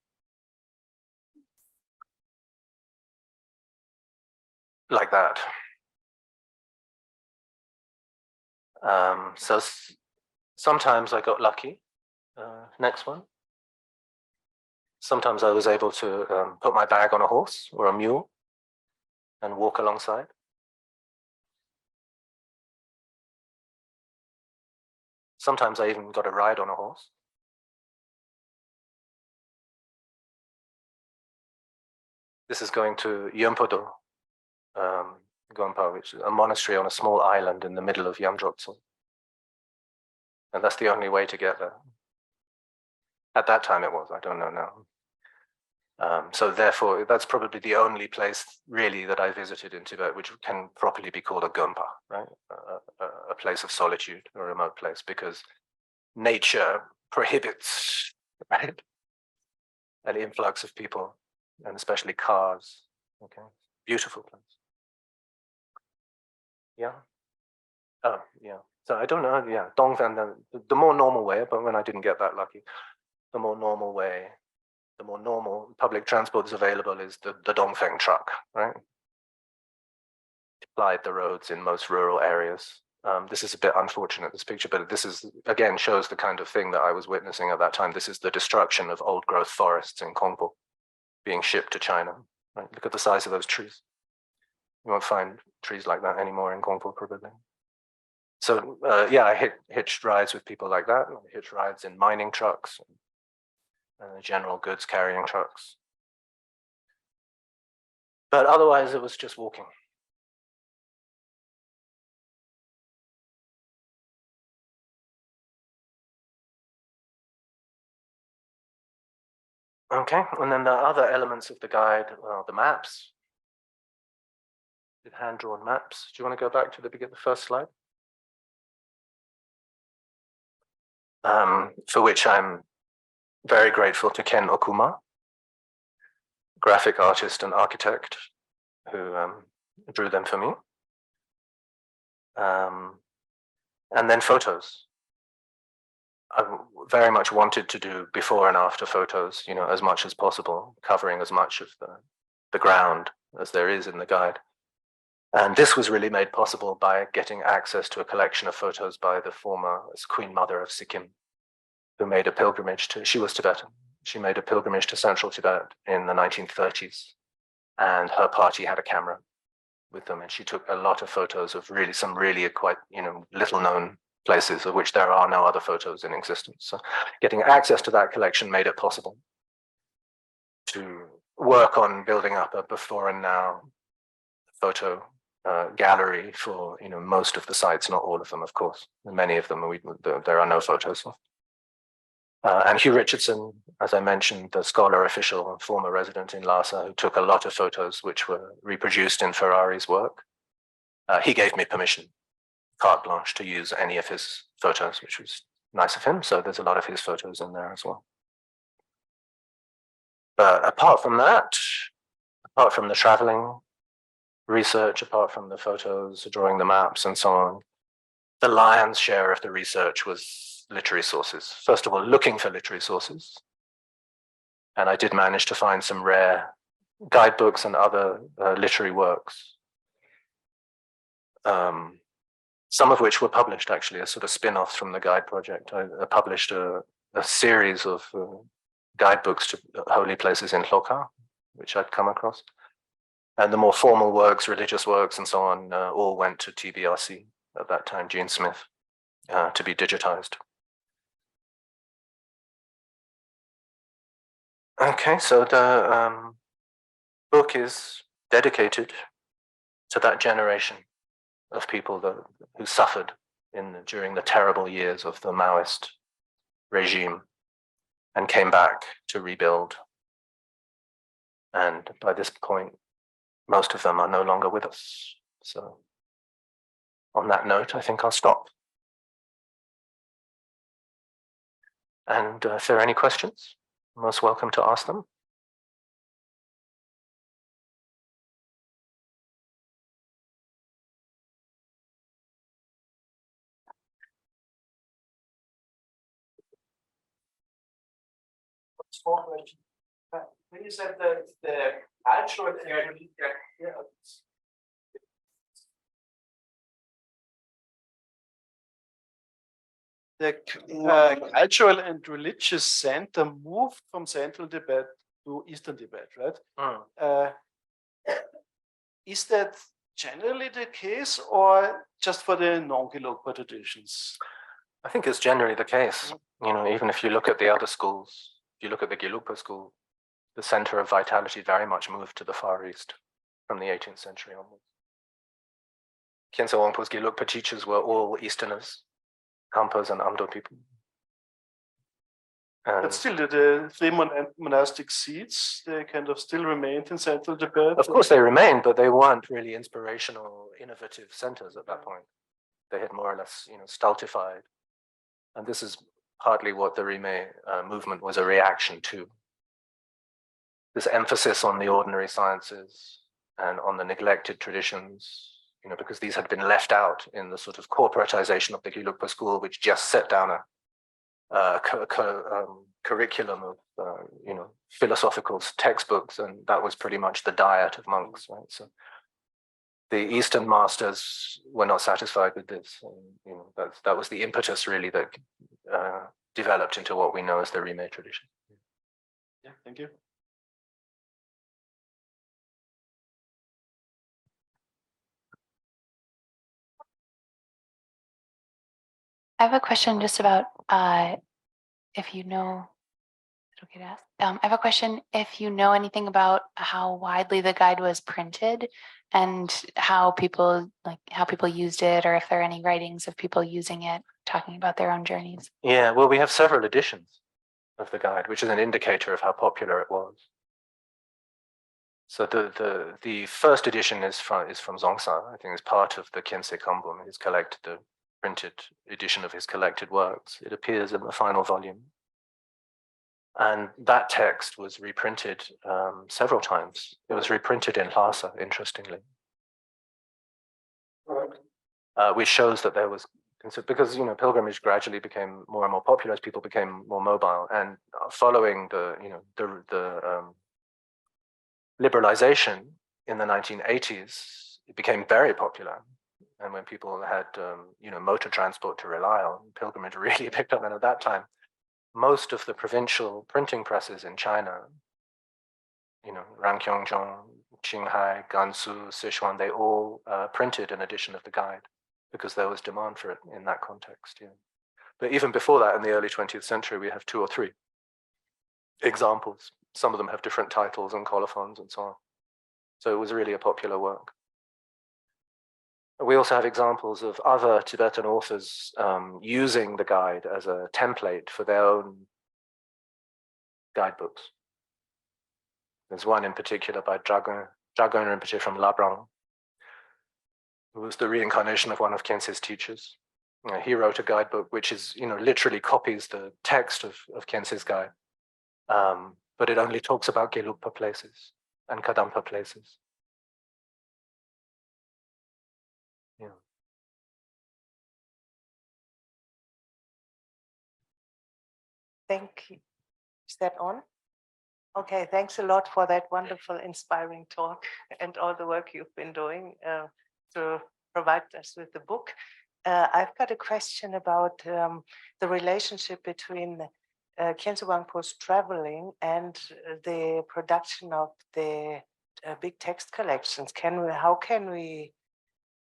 Like that. So sometimes I got lucky. Next one. Sometimes I was able to put my bag on a horse or a mule and walk alongside. Sometimes I even got a ride on a horse. This is going to Yompodo, Gonpa, which is a monastery on a small island in the middle of Yamdrotso. And that's the only way to get there. At that time it was, I don't know now. So therefore, that's probably the only place really that I visited in Tibet which can properly be called a Gompa, right? A place of solitude, a remote place, because nature prohibits, right? An influx of people, and especially cars. Okay, beautiful place. Yeah. Oh, yeah. So I don't know. Yeah, Dongfan, the more normal way, but when I didn't get that lucky, the more normal way, the more normal public transport is available is the Dongfeng truck, right? Supplied the roads in most rural areas. This is a bit unfortunate, this picture, but this is, again, shows the kind of thing that I was witnessing at that time. This is the destruction of old growth forests in Kongpo being shipped to China. Right? Look at the size of those trees. You won't find trees like that anymore in Kongpo, probably. So yeah, I hitched rides with people like that. I hitched rides in mining trucks, general goods carrying trucks. But otherwise, it was just walking. Okay, and then the other elements of the guide, well, the maps, the hand-drawn maps. Do you want to go back to the first slide? For which I'm very grateful to Ken Okuma, graphic artist and architect, who drew them for me. And then photos. I very much wanted to do before and after photos, as much as possible, covering as much of the ground as there is in the guide. And this was really made possible by getting access to a collection of photos by the former Queen Mother of Sikkim, who made a pilgrimage she was Tibetan. She made a pilgrimage to central Tibet in the 1930s. And her party had a camera with them. And she took a lot of photos of some really quite, little known places of which there are no other photos in existence. So getting access to that collection made it possible to work on building up a before and now photo gallery for most of the sites, not all of them, of course. Many of them there are no photos of. And Hugh Richardson, as I mentioned, the scholar, official, and former resident in Lhasa, who took a lot of photos which were reproduced in Ferrari's work. He gave me permission, carte blanche, to use any of his photos, which was nice of him. So there's a lot of his photos in there as well. But apart from that, apart from the traveling research, apart from the photos, drawing the maps and so on, the lion's share of the research was literary sources. First of all, looking for literary sources. And I did manage to find some rare guidebooks and other literary works. Some of which were published actually as sort of spin-offs from the guide project. I published a series of guidebooks to holy places in Lhoka, which I'd come across. And the more formal works, religious works and so on, all went to TBRC at that time, Gene Smith, to be digitized. Okay, so the book is dedicated to that generation of people who suffered during the terrible years of the Maoist regime and came back to rebuild And by this point, most of them are no longer with us. So on that note, I think I'll stop. And if there are any questions, you're most welcome to ask them. Small question. When you said that the cultural area, the cultural and religious center moved from central Tibet to eastern Tibet, right? Is that generally the case, or just for the non-Gelugpa traditions? I think it's generally the case. You know, even if you look at the other schools, if you look at the Gelugpa school, the center of vitality very much moved to the Far East from the 18th century onwards. Khyentse Wangpo's Gelugpa teachers were all Easterners, Khampas and Amdo people. But still, the three monastic seats, they kind of still remained in central Tibet. Of course they remained, but they weren't really inspirational, innovative centers at that point. They had more or less, you know, stultified. And this is partly what the Rime movement was a reaction to. This emphasis on the ordinary sciences and on the neglected traditions, you know, because these had been left out in the sort of corporatization of the Gelugpa school, which just set down a curriculum of, you know, philosophical textbooks, and that was pretty much the diet of monks, right? So the Eastern masters were not satisfied with this. And, you know, that was the impetus really that developed into what we know as the Rime tradition. Yeah, thank you. I have a question just about if you know, is it okay to ask? I have a question if you know anything about how widely the guide was printed and how people used it, or if there are any writings of people using it, talking about their own journeys. Yeah, well, we have several editions of the guide, which is an indicator of how popular it was. So the first edition is from Zongsa. I think it's part of the Khyentse Kambum. He's collected the printed edition of his collected works. It appears in the final volume. And that text was reprinted several times. It was reprinted in Lhasa, interestingly. Which shows that there was, because, you know, pilgrimage gradually became more and more popular as people became more mobile, and following the, you know, the liberalization in the 1980s, it became very popular. And when people had, you know, motor transport to rely on, pilgrimage really picked up. And at that time, most of the provincial printing presses in China, you know, Rankyongzhong, Qinghai, Gansu, Sichuan, they all printed an edition of the guide because there was demand for it in that context. Yeah. But even before that, in the early 20th century, we have 2 or 3 examples. Some of them have different titles and colophons and so on. So it was really a popular work. We also have examples of other Tibetan authors using the guide as a template for their own guidebooks. There's one in particular by Dragon Rinpoche from Labrang, who was the reincarnation of one of Khyentse's teachers. He wrote a guidebook which is, you know, literally copies the text of Khyentse's guide, but it only talks about Gelugpa places and Kadampa places. Yeah. Thank you. Is that on? Okay, thanks a lot for that wonderful, inspiring talk and all the work you've been doing to provide us with the book. I've got a question about the relationship between Khyentse Wangpo's traveling and the production of the big text collections. How can we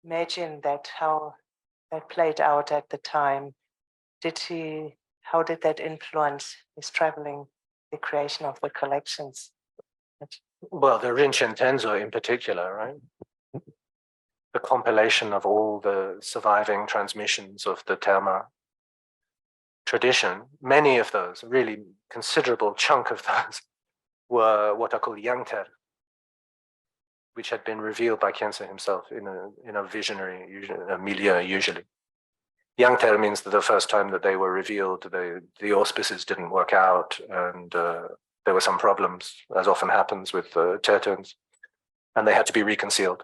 imagine that, how that played out at the time? How did that influence his traveling, the creation of the collections? Well, the Rinchen Tenzo in particular, right? The compilation of all the surviving transmissions of the Terma tradition, many of those, a really considerable chunk of those, were what are called yangter, which had been revealed by Khyentse himself in a visionary milieu usually. Yangter means that the first time that they were revealed, the auspices didn't work out, and there were some problems, as often happens with tertons, and they had to be reconcealed.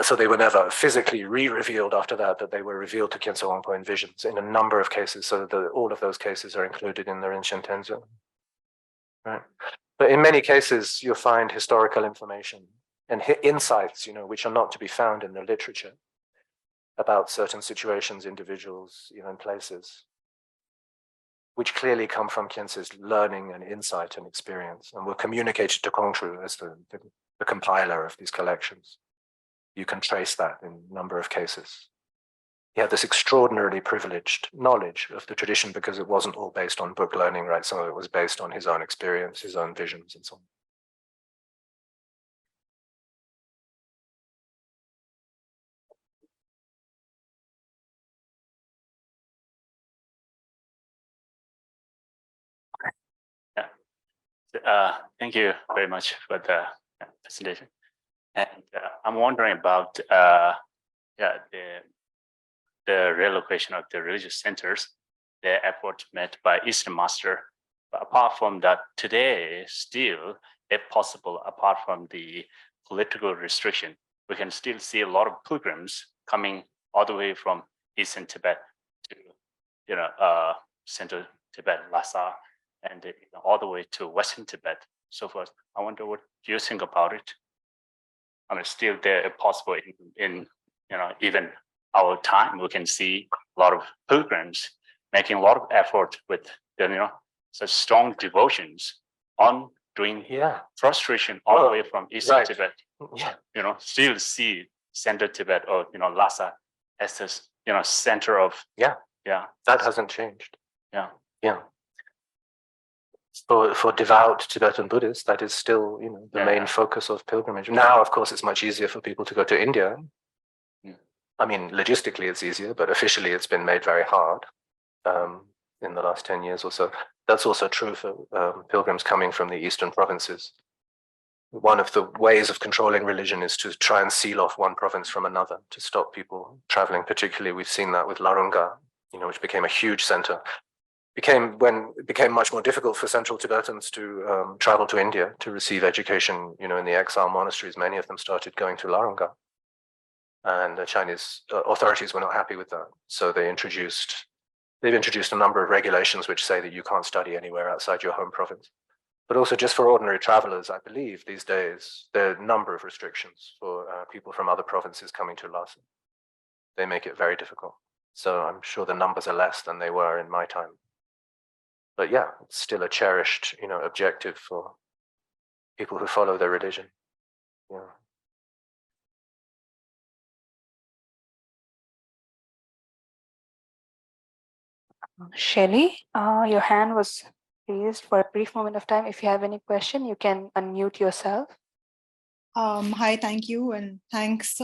So they were never physically re-revealed after that, but they were revealed to Khyentse Wangpo in visions in a number of cases. So all of those cases are included in the Rinchen Tenzo. Right? But in many cases, you'll find historical information and insights, which are not to be found in the literature about certain situations, individuals, and places, which clearly come from Khyentse's learning and insight and experience, and were communicated to Kongtru as the compiler of these collections. You can trace that in a number of cases. He had this extraordinarily privileged knowledge of the tradition because it wasn't all based on book learning, right? Some of it was based on his own experience, his own visions, and so on. Thank you very much for the presentation. And I'm wondering about the relocation of the religious centers, the effort made by Eastern Master. But apart from that, today still, if possible, apart from the political restriction, we can still see a lot of pilgrims coming all the way from Eastern Tibet to Central Tibet, Lhasa, and all the way to Western Tibet, so forth. I wonder what you think about it. I mean, still there, if possible, in even our time, we can see a lot of pilgrims making a lot of effort with such strong devotions on doing frustration all the way from Eastern Tibet. Yeah. Still see Central Tibet or Lhasa as this center of that hasn't changed. Yeah. For devout Tibetan Buddhists, that is still the main focus of pilgrimage. Now, of course, it's much easier for people to go to India. I mean, logistically it's easier, but officially it's been made very hard in the last 10 years or so. That's also true for pilgrims coming from the eastern provinces. One of the ways of controlling religion is to try and seal off one province from another to stop people traveling. Particularly, we've seen that with Larunga, which became a huge center. When it became much more difficult for central Tibetans to travel to India to receive education, in the exile monasteries, many of them started going to Larunga. And the Chinese authorities were not happy with that. So they've introduced a number of regulations which say that you can't study anywhere outside your home province. But also just for ordinary travelers, I believe these days, there are a number of restrictions for people from other provinces coming to Lhasa. They make it very difficult. So I'm sure the numbers are less than they were in my time. But yeah, it's still a cherished, objective for people who follow their religion. Yeah. Shelly, your hand was raised for a brief moment of time. If you have any question, you can unmute yourself. Hi, thank you, and thanks,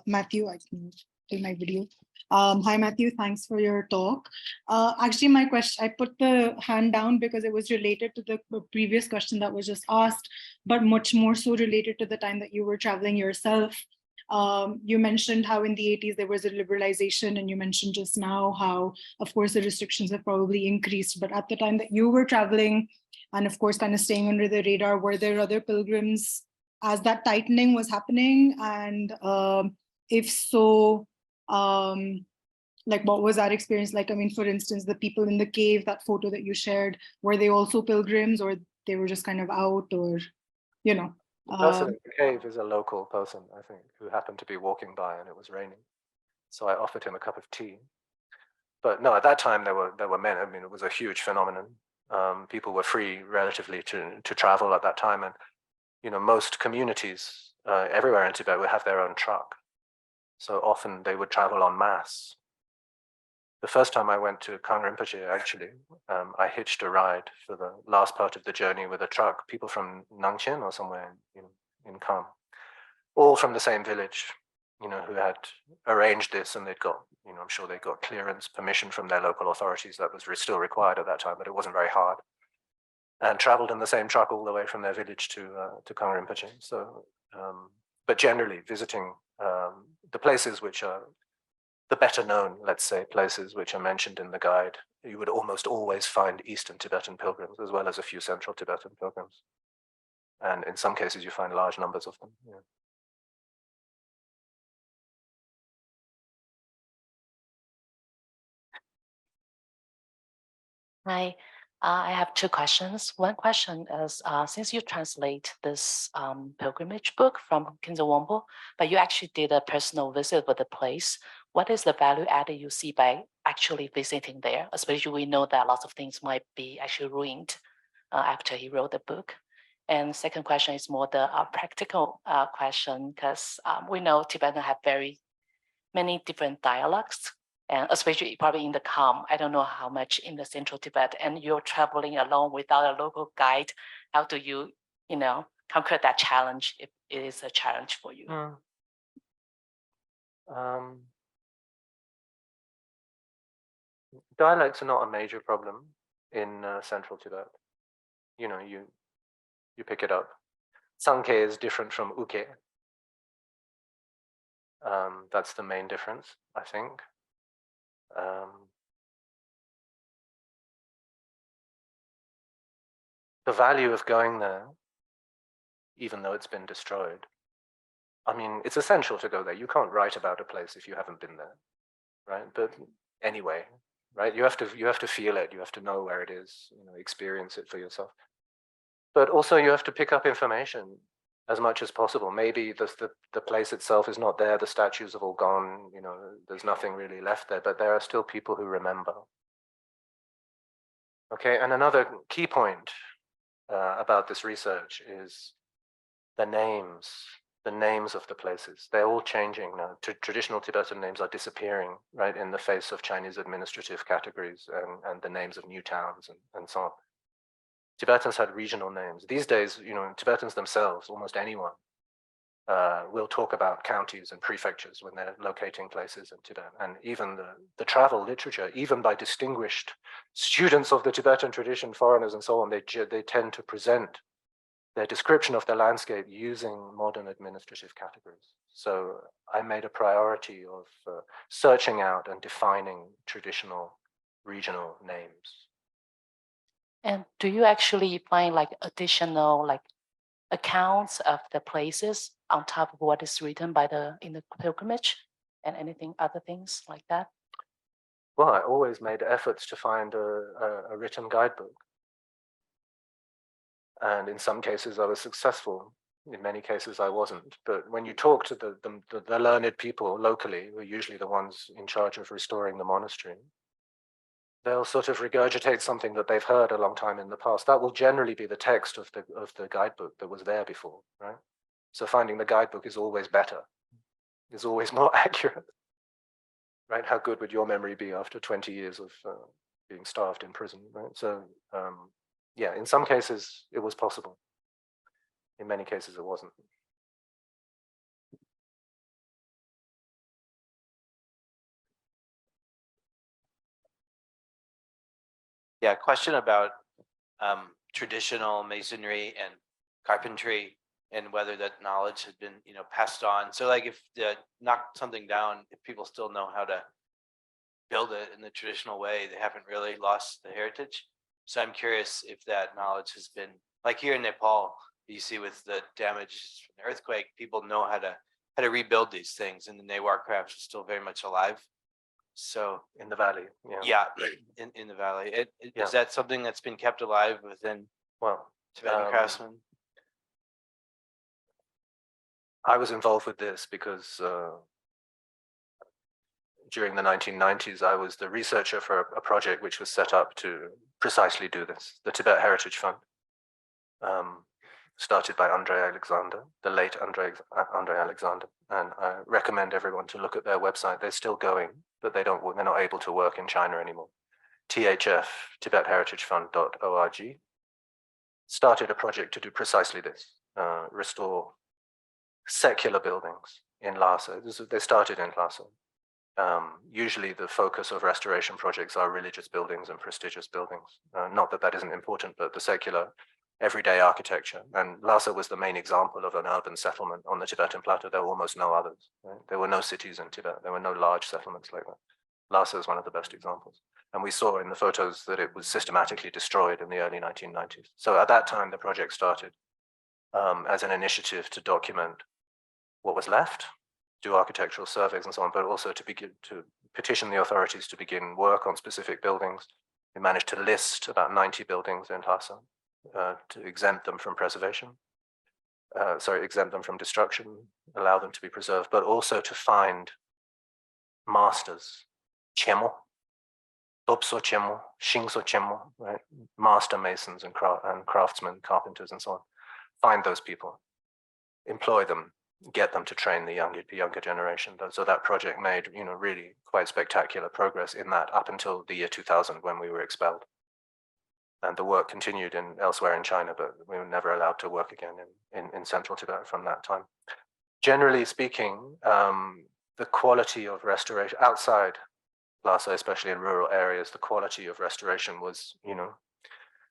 Matthew. I can do my video. Hi, Matthew. Thanks for your talk. Actually, my question, I put the hand down because it was related to the previous question that was just asked, but much more so related to the time that you were traveling yourself. You mentioned how in the 80s there was a liberalization, and you mentioned just now how, of course, the restrictions have probably increased. But at the time that you were traveling, and of course, kind of staying under the radar, were there other pilgrims as that tightening was happening? And if so, like, what was that experience like? I mean, for instance, the people in the cave, that photo that you shared, were they also pilgrims, or they were just kind of out, or, The person in the cave is a local person, I think, who happened to be walking by and it was raining. So I offered him a cup of tea. But no, at that time there were men. I mean, it was a huge phenomenon. People were free relatively to travel at that time, and most communities everywhere in Tibet would have their own truck. So often they would travel en masse. The first time I went to Kang Rinpoche, actually, I hitched a ride for the last part of the journey with a truck. People from Nangchen or somewhere in Kang, all from the same village, who had arranged this, and they'd got, I'm sure they got clearance, permission from their local authorities. That was still required at that time, but it wasn't very hard. and traveled in the same truck all the way from their village to Kang Rinpoche. So, but generally visiting the places which are the better known, let's say, places which are mentioned in the guide, you would almost always find Eastern Tibetan pilgrims as well as a few Central Tibetan pilgrims. And in some cases you find large numbers of them. Yeah. Hi, I have two questions. One question is, since you translate this pilgrimage book from Khyentse Wangpo, but you actually did a personal visit with the place, what is the value added you see by actually visiting there? Especially we know that lots of things might be actually ruined after he wrote the book. And second question is more the practical question, because we know Tibetan have very many different dialects, and especially probably in the Kham. I don't know how much in the central Tibet, and you're traveling alone without a local guide. How do you, conquer that challenge if it is a challenge for you? Dialects are not a major problem in central Tibet. You pick it up. Sankhe is different from Uke. That's the main difference, I think. The value of going there, even though it's been destroyed, I mean, it's essential to go there. You can't write about a place if you haven't been there, right? But anyway, right? You have to feel it. You have to know where it is. Experience it for yourself. But also, you have to pick up information as much as possible. Maybe the place itself is not there. The statues have all gone. There's nothing really left there. But there are still people who remember. Okay, and another key point about this research is the names of the places. They're all changing now. Traditional Tibetan names are disappearing, right, in the face of Chinese administrative categories and the names of new towns and so on. Tibetans had regional names. These days, Tibetans themselves, almost anyone, will talk about counties and prefectures when they're locating places in Tibet. And even the travel literature, even by distinguished students of the Tibetan tradition, foreigners and so on, they tend to present their description of the landscape using modern administrative categories. So I made a priority of searching out and defining traditional regional names. And do you actually find additional accounts of the places on top of what is written in the pilgrimage and other things like that? Well, I always made efforts to find a written guidebook. And in some cases I was successful. In many cases I wasn't. But when you talk to the learned people locally, who are usually the ones in charge of restoring the monastery, they'll sort of regurgitate something that they've heard a long time in the past. That will generally be the text of the guidebook that was there before, right? So finding the guidebook is always better, is always more accurate, right? How good would your memory be after 20 years of being starved in prison, right? So yeah, in some cases it was possible. In many cases it wasn't. Yeah, question about traditional masonry and carpentry and whether that knowledge has been, passed on. So if knock something down, if people still know how to build it in the traditional way, they haven't really lost the heritage. So I'm curious if that knowledge has been, like here in Nepal, you see with the damage from the earthquake, people know how to rebuild these things, and the Newar crafts are still very much alive. So in the valley, in the valley, is that something that's been kept alive within Tibetan craftsmen? I was involved with this because during the 1990s, I was the researcher for a project which was set up to precisely do this, the Tibet Heritage Fund, started by Andre Alexander, the late Andre Alexander. And I recommend everyone to look at their website. They're still going, but they're not able to work in China anymore. THF, TibetHeritageFund.org, started a project to do precisely this, restore secular buildings in Lhasa. They started in Lhasa. Usually the focus of restoration projects are religious buildings and prestigious buildings. Not that that isn't important, but the secular everyday architecture. And Lhasa was the main example of an urban settlement on the Tibetan plateau. There were almost no others. Right? There were no cities in Tibet. There were no large settlements like that. Lhasa is one of the best examples. And we saw in the photos that it was systematically destroyed in the early 1990s. So at that time, the project started as an initiative to document what was left, do architectural surveys and so on, but also to begin to petition the authorities to begin work on specific buildings. We managed to list about 90 buildings in Lhasa to exempt them from preservation, exempt them from destruction, allow them to be preserved, but also to find masters, chemo, topso chemo, shingso chemo, right? Master masons and craftsmen, carpenters and so on. Find those people, employ them, get them to train the younger generation. So that project made, really quite spectacular progress in that up until the year 2000 when we were expelled. And the work continued elsewhere in China, but we were never allowed to work again in central Tibet from that time. Generally speaking, the quality of restoration outside Lhasa, especially in rural areas, the quality of restoration was,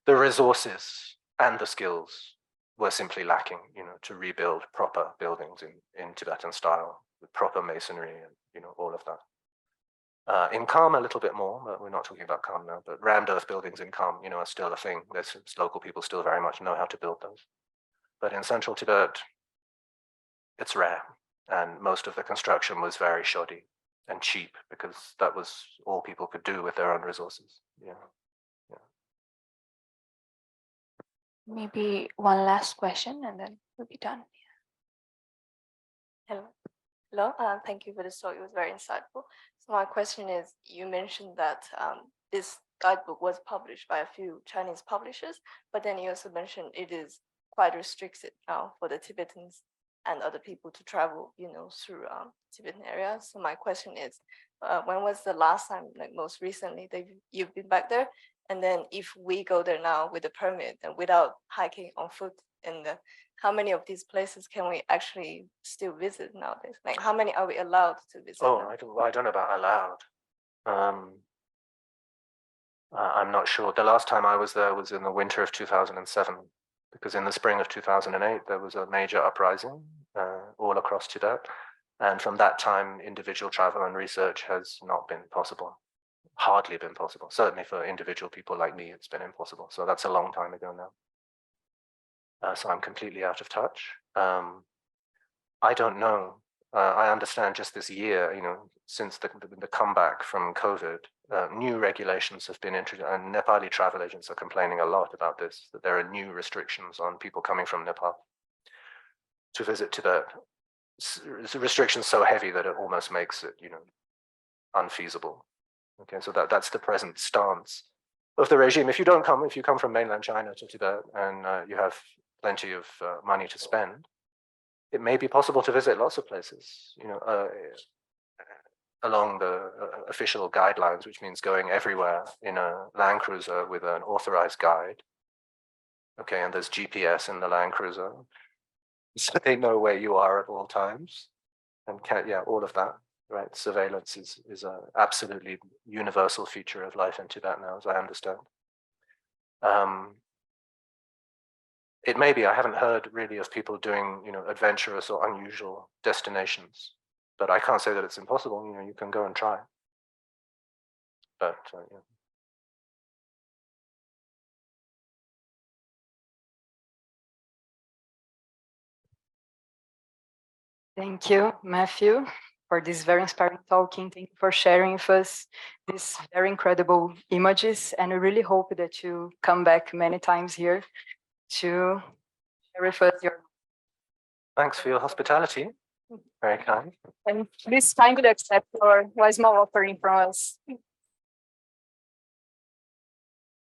the resources and the skills were simply lacking, to rebuild proper buildings in Tibetan style with proper masonry and, all of that. In Kham a little bit more, but we're not talking about Kham now, but rammed earth buildings in Kham, are still a thing. There's local people still very much know how to build those. But in central Tibet, it's rare. And most of the construction was very shoddy and cheap because that was all people could do with their own resources. Maybe one last question and then we'll be done. Hello. Thank you for this talk. It was very insightful. So my question is, you mentioned that this guidebook was published by a few Chinese publishers, but then you also mentioned it is quite restricted now for the Tibetans and other people to travel, through Tibetan areas. So my question is, when was the last time, like most recently, that you've been back there? And then if we go there now with a permit and without hiking on foot, how many of these places can we actually still visit nowadays? Like, how many are we allowed to visit? Oh, I don't know about allowed. I'm not sure. The last time I was there was in the winter of 2007, because in the spring of 2008, there was a major uprising all across Tibet. And from that time, individual travel and research has not been possible. Hardly been possible. Certainly for individual people like me, it's been impossible. So that's a long time ago now. So I'm completely out of touch. I don't know. I understand just this year, since the comeback from COVID, new regulations have been introduced, and Nepali travel agents are complaining a lot about this, that there are new restrictions on people coming from Nepal to visit Tibet. Restrictions so heavy that it almost makes it, unfeasible. Okay, so that's the present stance of the regime. If you come from mainland China to Tibet and you have plenty of money to spend, it may be possible to visit lots of places, along the official guidelines, which means going everywhere in a Land Cruiser with an authorized guide. Okay, and there's GPS in the Land Cruiser, so they know where you are at all times, and all of that. Right, surveillance is an absolutely universal feature of life in Tibet now, as I understand. It may be, I haven't heard really of people doing, adventurous or unusual destinations, but I can't say that it's impossible. You can go and try. But yeah. Thank you, Matthew, for this very inspiring talking. Thank you for sharing with us these very incredible images. And I really hope that you come back many times here to share with us your... Thanks for your hospitality. Very kind. And please kindly accept your small offering from us.